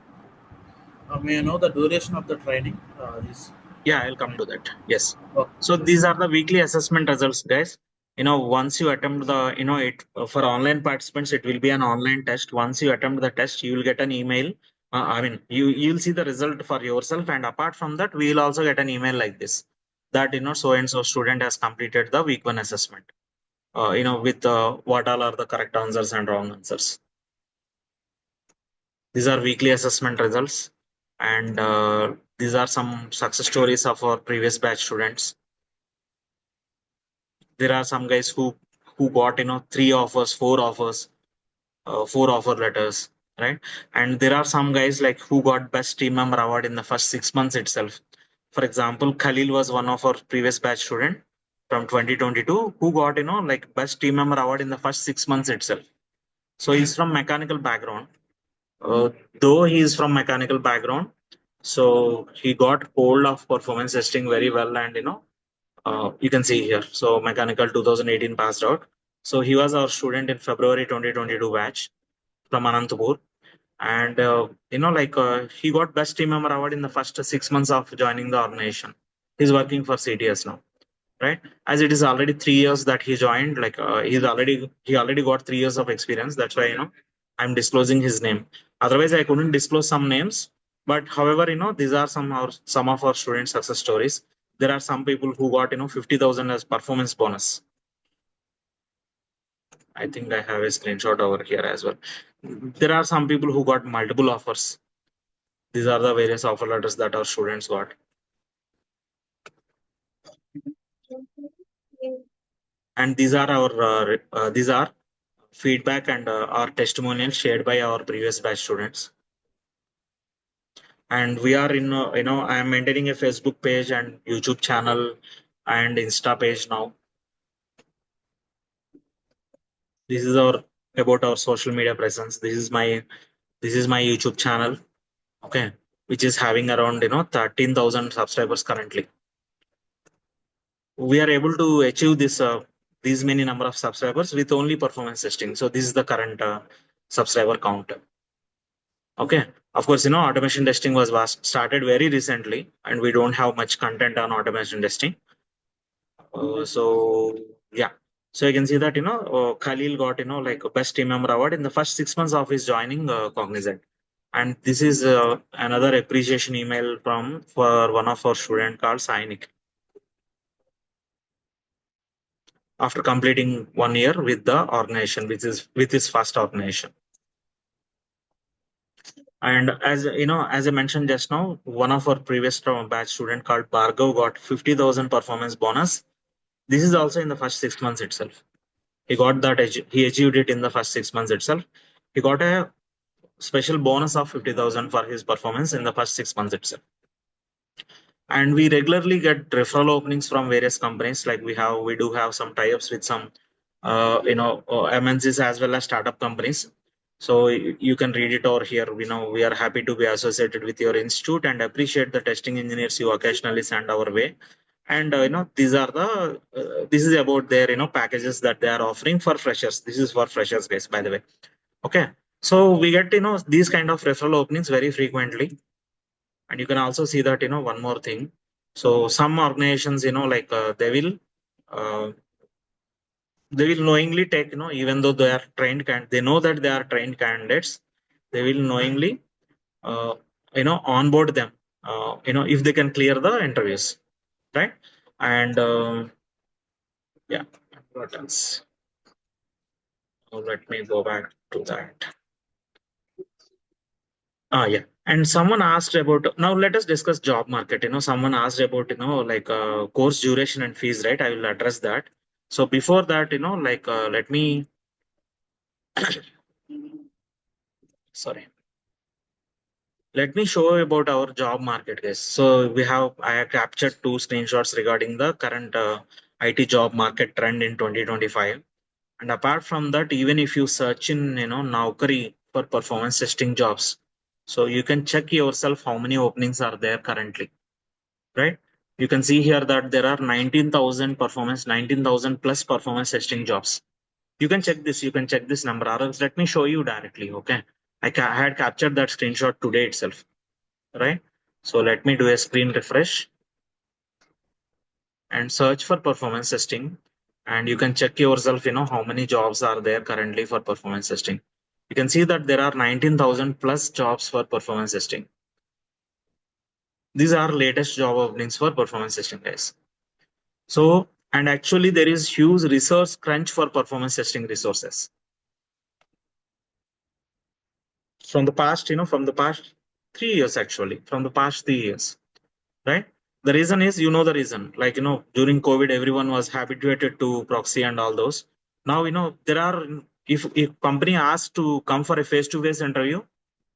may I know the duration of the training? This Yeah, I'll come to training. that. Yes. Okay, So yes. these are the weekly assessment results, guys. Once you attempt the, it for online participants, it will be an online test. Once you attempt the test, you will get an email. I mean, you'll see the result for yourself, and apart from that, we will also get an email like this, that so and so student has completed the week 1 assessment. With what all are the correct answers and wrong answers. These are weekly assessment results, and these are some success stories of our previous batch students. There are some guys who got 3 offers, 4 offers, 4 offer letters, right? And there are some guys like who got best team member award in the first 6 months itself. For example, Khalil was one of our previous batch student from 2022 who got, like best team member award in the first 6 months itself. So he's from mechanical background. Uh, though he is from mechanical background, so he got hold of performance testing very well, and you can see here. So mechanical 2018 passed out. So he was our student in February 2022 batch from Anantapur, and he got best team member award in the first 6 months of joining the organization. He's working for CTS now, right? As it is already 3 years that he joined, like he already got 3 years of experience. That's why I'm disclosing his name. Otherwise, I couldn't disclose some names. But however, these are some of our student success stories. There are some people who got 50,000 as performance bonus. I think I have a screenshot over here as well. There are some people who got multiple offers. These are the various offer letters that our students got. And these are feedback and our testimonials shared by our previous batch students. And we are in, I am maintaining a Facebook page and YouTube channel and Insta page now. This is about our social media presence. This is my YouTube channel, okay, which is having around 13,000 subscribers currently. We are able to achieve these many number of subscribers with only performance testing. So this is the current subscriber count. Okay. Of course, automation testing was started very recently, and we don't have much content on automation testing. So yeah. So you can see that Khalil got like a best team member award in the first 6 months of his joining Cognizant. And this is another appreciation email for one of our student called Sainik. After completing 1 year with the organization, which is with his first organization. And as I mentioned just now, one of our previous batch student called Bhargav got 50,000 performance bonus. This is also in the first 6 months itself. He got that, he achieved it in the first 6 months itself. He got a special bonus of 50,000 for his performance in the first 6 months itself. And we regularly get referral openings from various companies. Like we do have some tie-ups with some MNCs as well as startup companies. So you can read it over here. We are happy to be associated with your institute and appreciate the testing engineers you occasionally send our way. And this is about their packages that they are offering for freshers. This is for freshers, guys, by the way. Okay, so we get these kind of referral openings very frequently. And you can also see that one more thing. So some organizations like uh, they will knowingly take even though they are trained they know that they are trained candidates, they will knowingly uh, onboard them if they can clear the interviews, right? And yeah, what else? Let me go back to that. Yeah. And someone asked about, now let us discuss job market. Someone asked about, like course duration and fees, right? I will address that. So before that, let me, sorry. Let me show you about our job market, guys. So I have captured two screenshots regarding the current IT job market trend in 2025. And apart from that, even if you search in, Naukri for performance testing jobs, so you can check yourself how many openings are there currently, right? You can see here that there are 19,000 plus performance testing jobs. You can check this. You can check this number. Or else let me show you directly. Okay, I had captured that screenshot today itself, right? So let me do a screen refresh and search for performance testing, and you can check yourself. How many jobs are there currently for performance testing. You can see that there are 19,000 plus jobs for performance testing. These are latest job openings for performance testing, guys. So, and actually there is huge resource crunch for performance testing resources. From the past, from the past 3 years, actually, from the past 3 years, right? The reason is, the reason, like, during COVID, everyone was habituated to proxy and all those. Now, there are, if company asks to come for a face-to-face interview,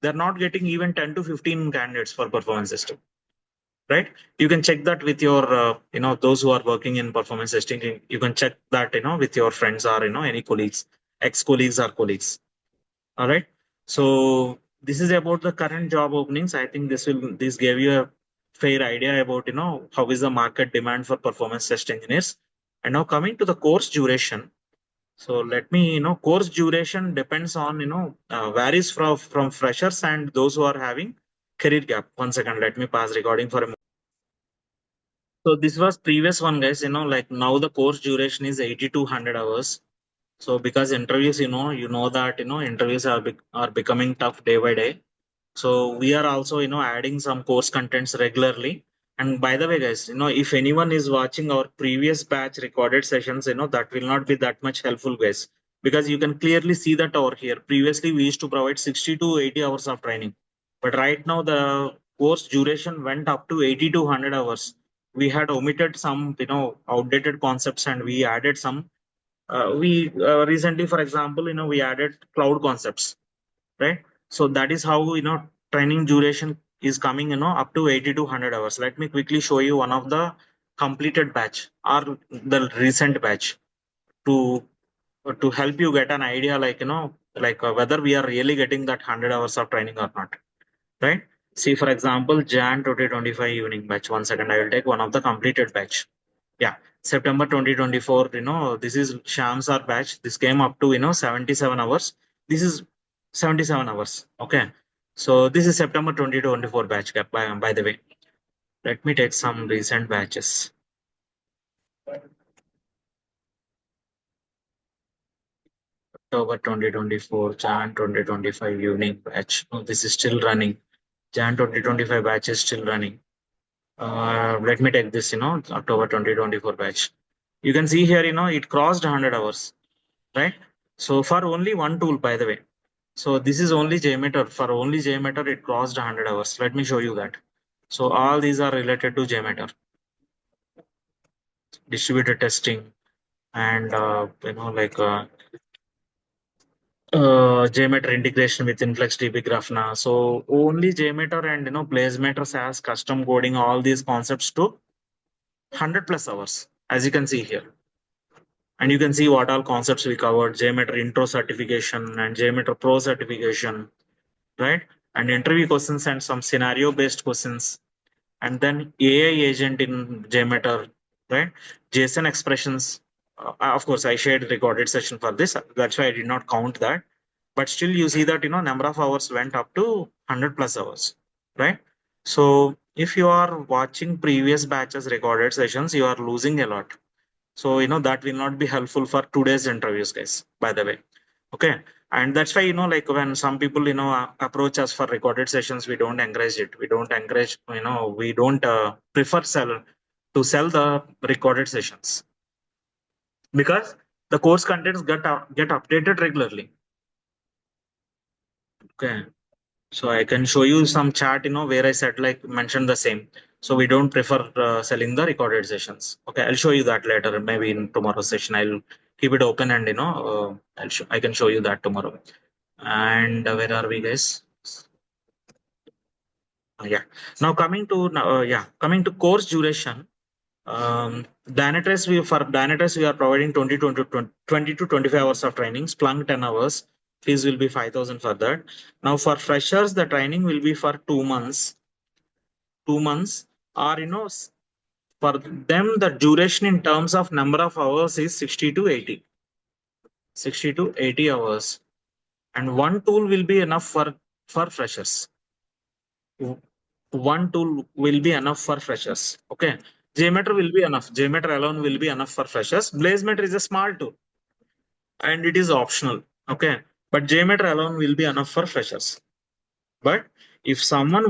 they're not getting even 10 to 15 candidates for performance testing. right? You can check that with your, those who are working in performance testing. You can check that, with your friends or, any colleagues, ex-colleagues or colleagues. All right. So this is about the current job openings. I think this gave you a fair idea about, how is the market demand for performance test engineers. And now coming to the course duration. So let me, course duration depends on, varies from freshers and those who are having career gap. 1 second, let me pause recording for a moment. So this was previous one, guys. Like now the course duration is 80 to 100 hours. So because interviews, that interviews are becoming tough day by day. So we are also, adding some course contents regularly. And by the way, guys, if anyone is watching our previous batch recorded sessions, that will not be that much helpful, guys, because you can clearly see that over here. Previously, we used to provide 60 to 80 hours of training, but right now the course duration went up to 80 to 100 hours. We had omitted some, outdated concepts, and we added some. We recently, for example, we added cloud concepts, right? So that is how, training duration is coming, up to 80 to 100 hours. Let me quickly show you one of the completed batch or the recent batch to help you get an idea, like, whether we are really getting that 100 hours of training or not, right? See, for example, Jan 2025 evening batch. 1 second, I will take one of the completed batch. Yeah, September 2024, this is Shamsar batch. This came up to, 77 hours. This is 77 hours. Okay. So this is September 2024 batch, by the way. Let me take some recent batches. October 2024, Jan 2025 evening batch. Oh, this is still running. Jan 2025 batch is still running. Let me take this, October 2024 batch. You can see here, it crossed 100 hours, right? So for only one tool, by the way. So this is only JMeter. For only JMeter, it crossed 100 hours. Let me show you that. So all these are related to JMeter, distributed testing, and JMeter integration with InfluxDB Grafana. So only JMeter and BlazeMeter has custom coding all these concepts to 100 plus hours, as you can see here. And you can see what all concepts we covered: JMeter intro certification and JMeter pro certification, right? And interview questions and some scenario based questions, and then AI agent in JMeter, right? JSON expressions. Of course, I shared recorded session for this. That's why I did not count that. But still, you see that number of hours went up to 100 plus hours, right? So if you are watching previous batches recorded sessions, you are losing a lot. So that will not be helpful for today's interviews, guys. By the way, okay. And that's why like when some people approach us for recorded sessions, we don't encourage it. We don't encourage. We don't prefer sell the recorded sessions, because the course contents get updated regularly. Okay. So I can show you some chart, where I said, like, mentioned the same. So we don't prefer selling the recorded sessions. Okay, I'll show you that later. Maybe in tomorrow's session, I'll keep it open, and I can show you that tomorrow. And where are we, guys? Yeah. Now coming to course duration. For Dynatrace we are providing 20 to 25 hours of training. Splunk 10 hours. Fees will be 5,000 for that. Now for freshers, the training will be for 2 months. 2 months, or for them the duration in terms of number of hours is 60 to 80. 60 to 80 hours, and one tool will be enough for freshers. One tool will be enough for freshers. Okay. JMeter will be enough. JMeter alone will be enough for freshers. BlazeMeter is a small tool and it is optional. Okay. But JMeter alone will be enough for freshers. But if someone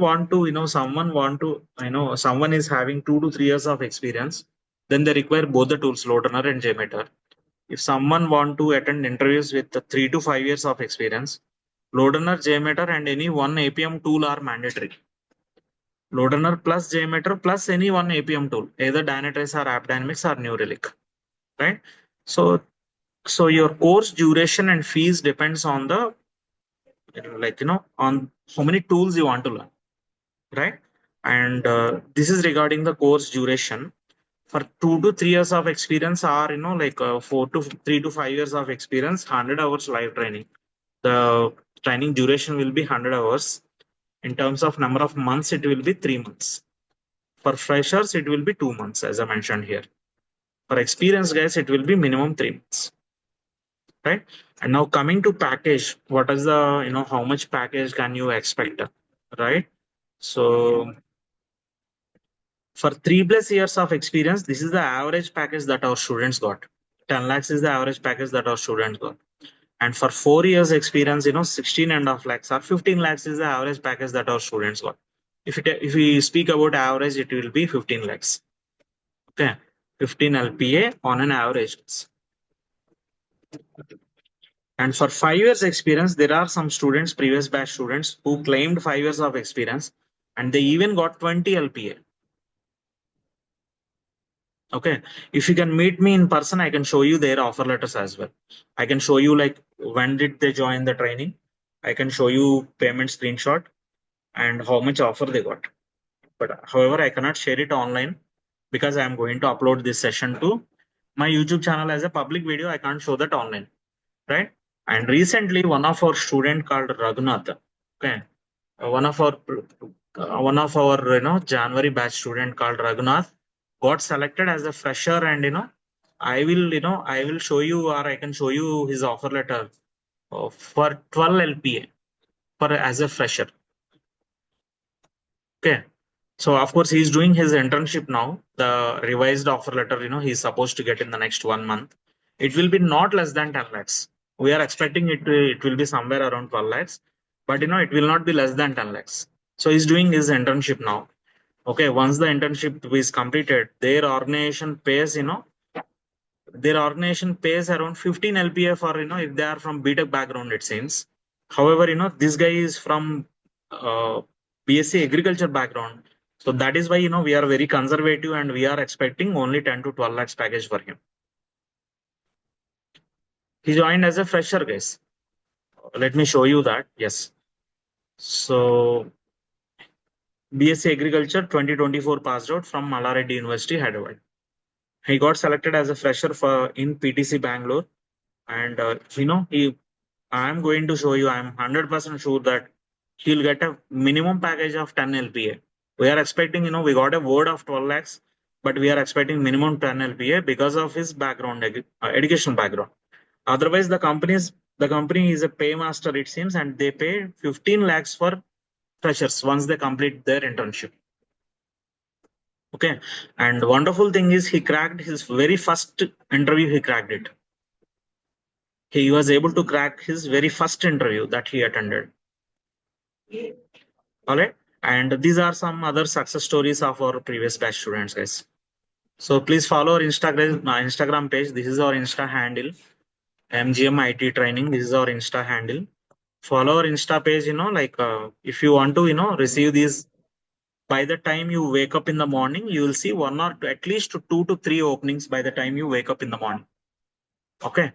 is having 2 to 3 years of experience, then they require both the tools, LoadRunner and JMeter. If someone want to attend interviews with the 3 to 5 years of experience, LoadRunner, JMeter, and any one APM tool are mandatory. LoadRunner plus JMeter plus any one APM tool, either Dynatrace or AppDynamics or New Relic, right? So your course duration and fees depends on on how many tools you want to learn, right? And this is regarding the course duration. For 2 to 3 years of experience, or 4 to 3 to 5 years of experience, 100 hours live training. The training duration will be 100 hours. In terms of number of months, it will be 3 months. For freshers, it will be 2 months, as I mentioned here. For experienced guys, it will be minimum 3 months. Right. And now coming to package, what is the, how much package can you expect? Right. So for 3+ years of experience, this is the average package that our students got. 10 lakhs is the average package that our students got. And for 4 years experience, 16.5 lakhs or 15 lakhs is the average package that our students got. If we speak about average, it will be 15 lakhs. Okay. 15 LPA on an average. And for 5 years experience, there are some students, previous batch students, who claimed 5 years of experience and they even got 20 LPA. Okay. If you can meet me in person, I can show you their offer letters as well. I can show you like when did they join the training. I can show you payment screenshot and how much offer they got. But however, I cannot share it online because I am going to upload this session to my YouTube channel as a public video. I can't show that online. Right. And recently, one of our student called Raghunath. Okay. One of our January batch student called Raghunath got selected as a fresher, and I will show you, or I can show you his offer letter for 12 LPA for as a fresher. Okay. So of course he's doing his internship now. The revised offer letter, he's supposed to get in the next 1 month. It will be not less than 10 lakhs. We are expecting it will be somewhere around 12 lakhs, but it will not be less than 10 lakhs. So he's doing his internship now. Okay, once the internship is completed, their organization pays around 15 LPA for, if they are from BTech background, it seems. However, this guy is from BSc agriculture background. So that is why, we are very conservative and we are expecting only 10 to 12 lakhs package for him. He joined as a fresher, guys. Let me show you that. Yes. So BSc agriculture 2024 passed out from Malareddy University, Hyderabad. He got selected as a fresher for in PTC Bangalore. And, I'm going to show you, I'm 100% sure that he'll get a minimum package of 10 LPA. We are expecting, we got a word of 12 lakhs, but we are expecting minimum 10 LPA because of his background, education background. Otherwise, the company is a paymaster, it seems, and they pay 15 lakhs for freshers once they complete their internship. Okay. And wonderful thing is he cracked his very first interview, he cracked it. He was able to crack his very first interview that he attended. All right. And these are some other success stories of our previous batch students, guys. So please follow our Instagram page. This is our Insta handle, MGMITtraining. This is our Insta handle. Follow our Insta page, if you want to, receive these by the time you wake up in the morning, you will see one or two, at least 2 to 3 openings by the time you wake up in the morning. Okay.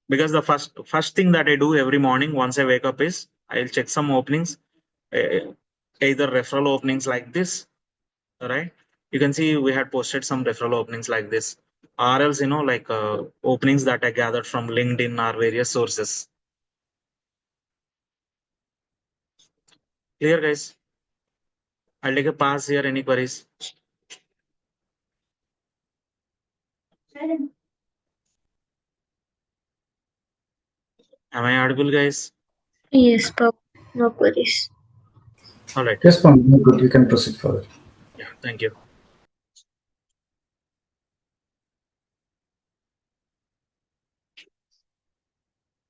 Because the first thing that I do every morning once I wake up is I'll check some openings, either referral openings like this, right? You can see we had posted some referral openings like this, or else openings that I gathered from LinkedIn or various sources. Clear, guys? I'll take a pass here. Any queries? Am I audible, guys? Yes, no queries. All right. Yes, Pawan, good. You can proceed further. Yeah, thank you.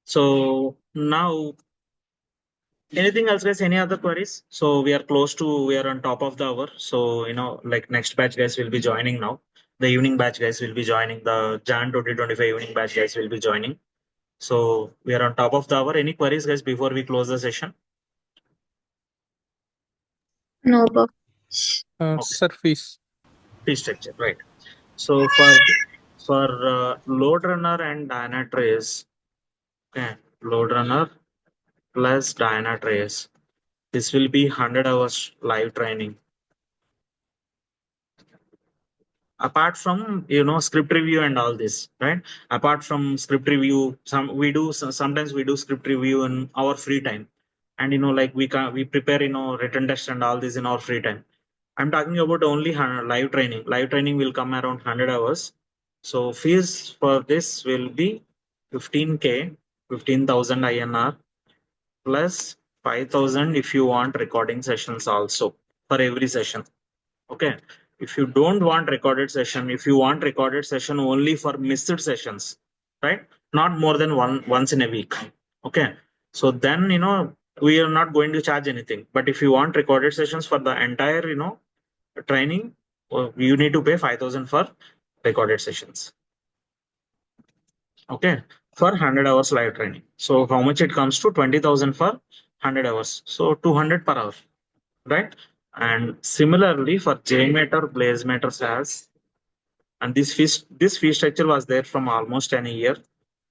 So now, anything else, guys? Any other queries? So we are on top of the hour. So, like next batch guys will be joining now. The evening batch guys will be joining. The Jan 2025 evening batch guys will be joining. So we are on top of the hour. Any queries, guys, before we close the session? No, Bob. Okay. Sir, fees. Fee structure, right? So for LoadRunner and Dynatrace, okay, LoadRunner plus Dynatrace. This will be 100 hours live training. Apart from script review and all this, right? Apart from script review, sometimes we do script review in our free time, and like we prepare written test and all this in our free time. I'm talking about only live training. Live training will come around 100 hours. So fees for this will be 15K, 15,000 INR plus 5,000 if you want recording sessions also for every session. Okay. If you don't want recorded session, if you want recorded session only for missed sessions, right? Not more than once in a week. Okay. So then, we are not going to charge anything. But if you want recorded sessions for the entire, training, you need to pay 5,000 for recorded sessions. Okay. For 100 hours live training. So how much it comes to? 20,000 for 100 hours. So 200 per hour, right? And similarly for JMeter, BlazeMeter SaaS, and this fee structure was there from almost a year.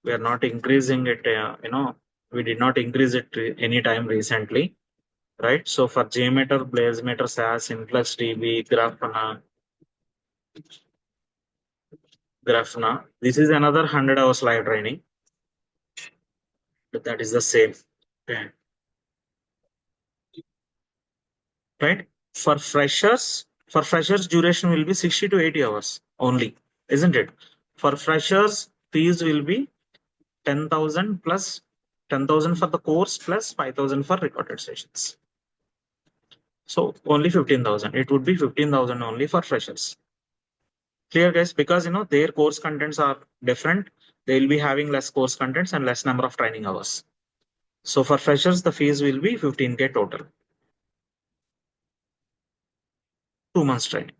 We are not increasing it. We did not increase it any time recently, right? So for JMeter, BlazeMeter SaaS, InfluxDB, Grafana, this is another 100 hours live training. But that is the same. Okay. Right? For freshers duration will be 60 to 80 hours only, isn't it? For freshers, fees will be 10,000 plus 10,000 for the course plus 5,000 for recorded sessions. So only 15,000. It would be 15,000 only for freshers. Clear, guys? Because their course contents are different. They will be having less course contents and less number of training hours. So for freshers, the fees will be 15K total. 2 months training.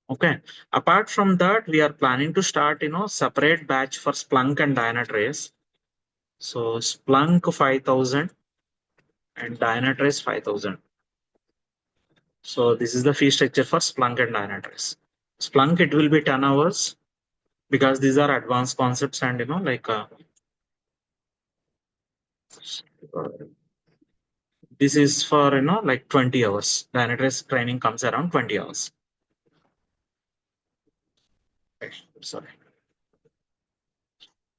Okay. Apart from that, we are planning to start, separate batch for Splunk and Dynatrace. So Splunk 5,000 and Dynatrace 5,000. So this is the fee structure for Splunk and Dynatrace. Splunk, it will be 10 hours because these are advanced concepts and, this is for, like 20 hours. Dynatrace training comes around 20 hours. Sorry.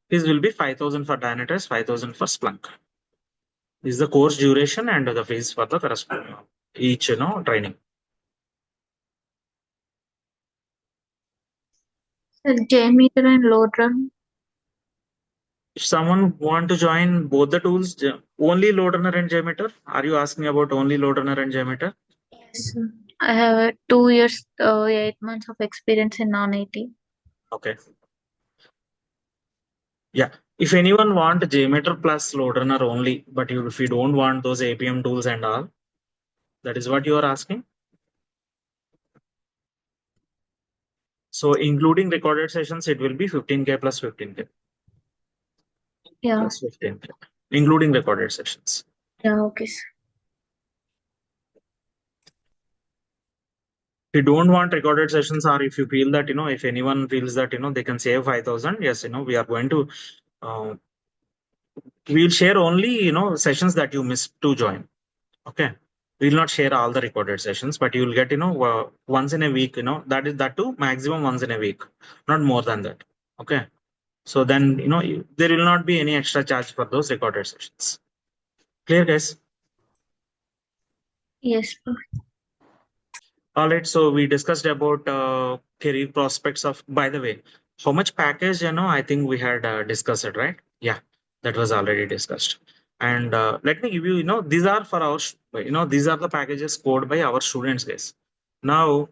This will be 5,000 for Dynatrace, 5,000 for Splunk. This is the course duration and the fees for the corresponding each, training. JMeter and LoadRunner. If someone want to join both the tools, only LoadRunner and JMeter, are you asking about only LoadRunner and JMeter? Yes, sir. I have 2 years, 8 months of experience in non-IT. Okay. Yeah. If anyone want JMeter plus LoadRunner only, but if you don't want those APM tools and all, that is what you are asking. So including recorded sessions, it will be 15K plus 15K. Yeah. Plus 15K, including recorded sessions. Yeah, okay, sir. If you don't want recorded sessions, or if you feel that, if anyone feels that, they can save 5,000, yes, we are going to, we'll share only, sessions that you missed to join. Okay. We'll not share all the recorded sessions, but you'll get, once in a week, that too maximum once in a week, not more than that. Okay. So then, there will not be any extra charge for those recorded sessions. Clear, guys? Yes, sir. All right. So we discussed about career prospects of, by the way, how much package, I think we had discussed it, right? Yeah, that was already discussed. And let me give you, these are for our, these are the packages scored by our students, guys. Now,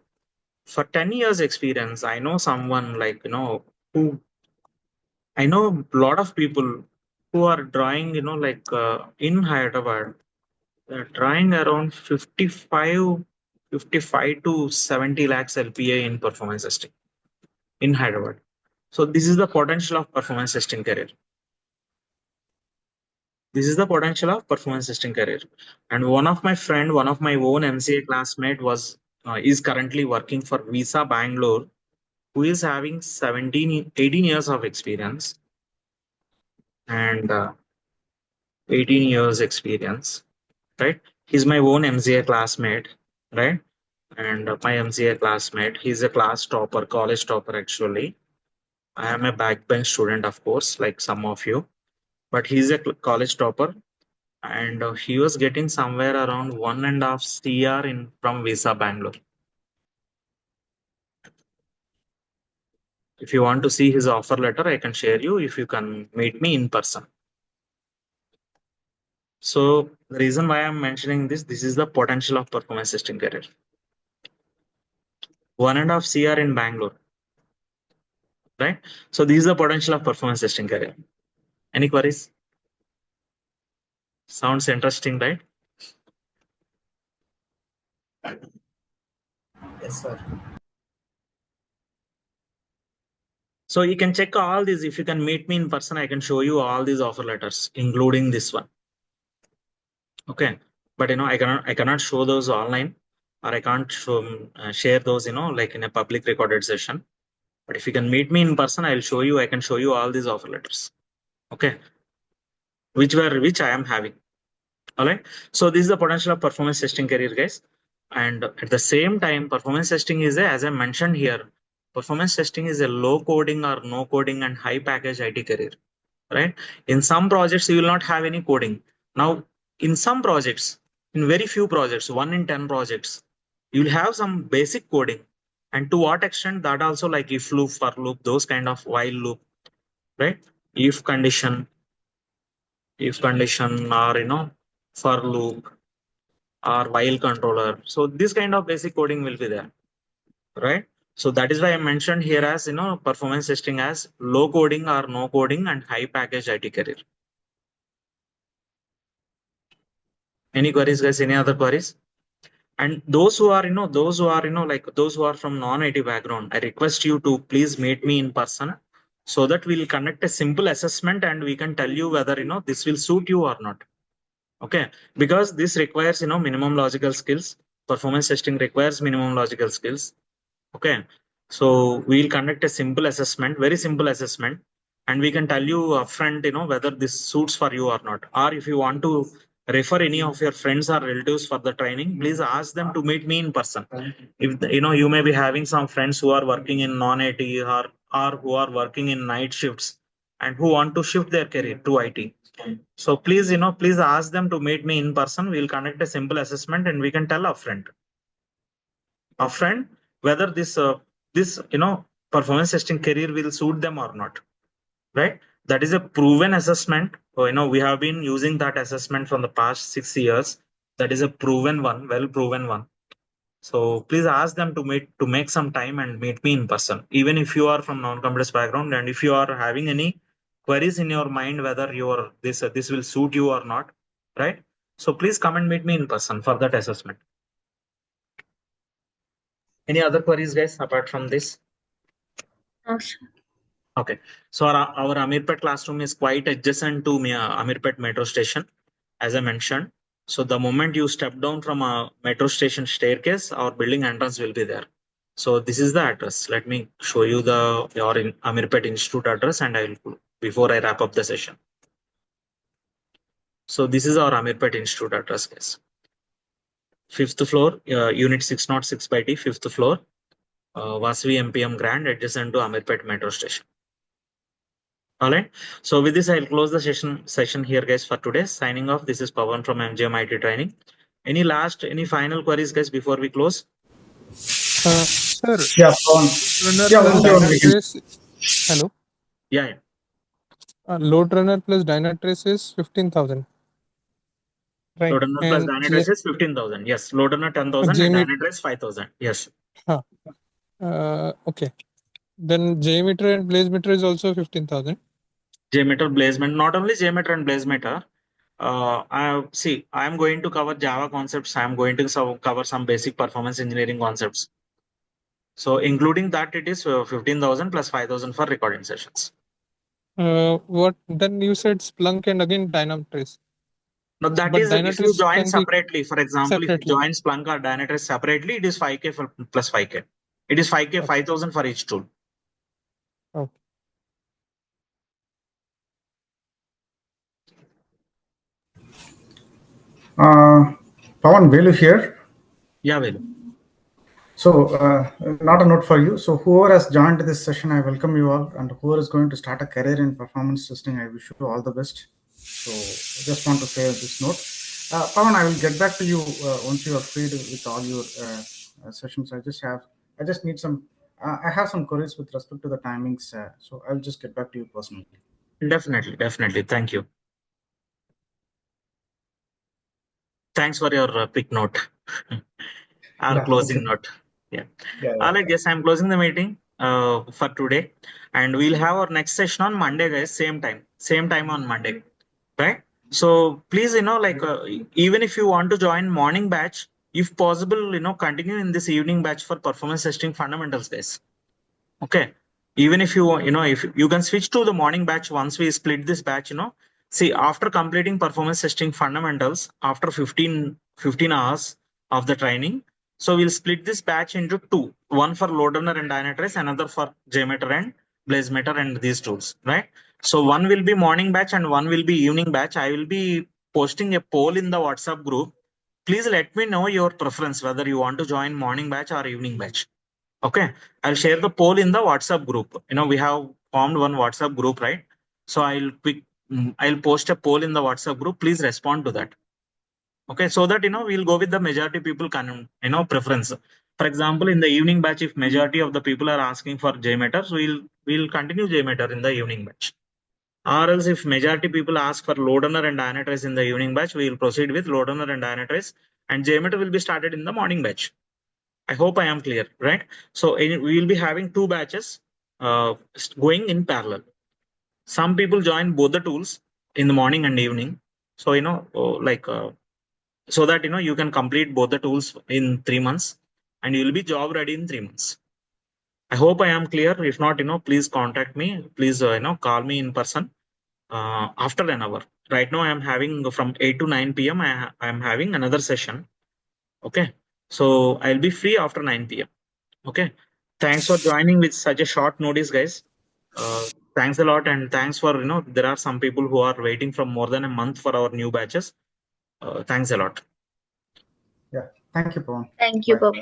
for 10 years experience, I know someone like, who, I know a lot of people who are drawing, like in Hyderabad, drawing around 55 to 70 lakhs LPA in performance testing in Hyderabad. So this is the potential of performance testing career. This is the potential of performance testing career. And one of my own MCA classmate is currently working for Visa Bangalore, who is having 18 years of experience. and 18 years experience, right? He's my own MCA classmate, right? And my MCA classmate, he's a class topper, college topper actually. I am a backbench student, of course, like some of you, but he's a college topper, and he was getting somewhere around 1.5 CR in from Visa Bangalore. If you want to see his offer letter, I can share you if you can meet me in person. So the reason why I'm mentioning this is the potential of performance testing career. 1.5 CR in Bangalore, right? So this is the potential of performance testing career. Any queries? Sounds interesting, right? Yes, sir. So you can check all these. If you can meet me in person, I can show you all these offer letters, including this one. Okay, but I cannot show those online, or I can't share those, like in a public recorded session. But if you can meet me in person, I'll show you. I can show you all these offer letters. Okay, which I am having. All right. So this is the potential of performance testing career, guys. And at the same time, performance testing is as I mentioned here, performance testing is a low coding or no coding and high package IT career, right? In some projects, you will not have any coding. Now, in some projects, in very few projects, 1 in 10 projects, you will have some basic coding. And to what extent that also like if loop, for loop, those kind of while loop, right? If condition, or for loop or while controller. So this kind of basic coding will be there, right? So that is why I mentioned here as performance testing as low coding or no coding and high package IT career. Any queries, guys? Any other queries? And those who are, those who are from non-IT background, I request you to please meet me in person so that we'll conduct a simple assessment and we can tell you whether, this will suit you or not. Okay. Because this requires, minimum logical skills. Performance testing requires minimum logical skills. Okay. So we'll conduct a simple assessment, very simple assessment, and we can tell you upfront, whether this suits for you or not. Or if you want to refer any of your friends or relatives for the training, please ask them to meet me in person. If you may be having some friends who are working in non-IT or who are working in night shifts and who want to shift their career to IT. So please, please ask them to meet me in person. We'll conduct a simple assessment and we can tell upfront whether this performance testing career will suit them or not, right? That is a proven assessment. We have been using that assessment from the past 6 years. That is a proven one, well proven one. So please ask them to make some time and meet me in person, even if you are from non-computers background, and if you are having any queries in your mind whether this will suit you or not, right? So please come and meet me in person for that assessment. Any other queries, guys, apart from this? Awesome. Okay, so our Amirpet classroom is quite adjacent to Amirpet metro station, as I mentioned. So the moment you step down from a metro station staircase, our building entrance will be there. So this is the address. Let me show you your Amirpet Institute address, and before I wrap up the session. So this is our Amirpet Institute address, guys. 5th floor, Unit 606 by T, 5th floor, Vasavi MPM Grand, adjacent to Amirpet metro station. All right. So with this, I'll close the session here, guys, for today. Signing off. This is Pawan from MGMITtraining. Any final queries, guys, before we close? Sir, Yeah, Pawan. LoadRunner Yeah, plus one second, we can- Dynatrace. Hello. Yeah. LoadRunner plus Dynatrace is 15,000. Right. LoadRunner plus Dynatrace is 15,000. Yes. LoadRunner 10,000 and Dynatrace 5,000. Yes. Okay. Then JMeter and BlazeMeter is also 15,000. JMeter, BlazeMeter, not only JMeter and BlazeMeter. I am going to cover Java concepts. I am going to cover some basic performance engineering concepts. So including that, it is 15,000 plus 5,000 for recording sessions. What then you said Splunk and again Dynatrace. Now that But is if you Dynatrace join can be separately. For example, if you separately. join Splunk or Dynatrace separately, it is 5K plus 5K. It is 5K, Okay. 5,000 for each tool. Okay. Pawan, Velu here. Yeah, Velu. So, not a note for you. So, whoever has joined this session, I welcome you all. And whoever is going to start a career in performance testing, I wish you all the best. So, I just want to say this note. Pawan, I will get back to you once you are freed with all your sessions. I just need some, I have some queries with respect to the timings. So, I'll just get back to you personally. Definitely. Thank you. Thanks for your quick note. Our Yeah, closing okay. note. Yeah. Yeah, All right, yes, I'm closing the meeting for today, and we'll have our next session on Monday, guys. Same time on Monday, right? So please, even if you want to join morning batch, if possible, continue in this evening batch for performance testing fundamentals, guys. Okay. Even if if you can switch to the morning batch once we split this batch, see, after completing performance testing fundamentals, after 15 hours of the training, so we'll split this batch into two, one for LoadRunner and Dynatrace, another for JMeter and BlazeMeter and these tools, right? So one will be morning batch and one will be evening batch. I will be posting a poll in the WhatsApp group. Please let me know your preference, whether you want to join morning batch or evening batch. Okay, I'll share the poll in the WhatsApp group. We have formed one WhatsApp group, right? So I'll post a poll in the WhatsApp group. Please respond to that. Okay, so that we'll go with the majority people preference. For example, in the evening batch, if majority of the people are asking for JMeter, so we'll continue JMeter in the evening batch. Or else, if majority people ask for LoadRunner and Dynatrace in the evening batch, we will proceed with LoadRunner and Dynatrace, and JMeter will be started in the morning batch. I hope I am clear, right? So we will be having two batches going in parallel. Some people join both the tools in the morning and evening. So, so that, you can complete both the tools in 3 months and you will be job ready in 3 months. I hope I am clear. If not, please contact me. Please, call me in person after an hour. Right now, I am having from 8 to 9 p.m. I am having another session. Okay. So I'll be free after 9 p.m. Okay. Thanks for joining with such a short notice, guys. Thanks a lot, and thanks for there are some people who are waiting from more than a month for our new batches. Thanks a lot. Yeah. Thank you, Pawan. Thank you, Bye. Baba.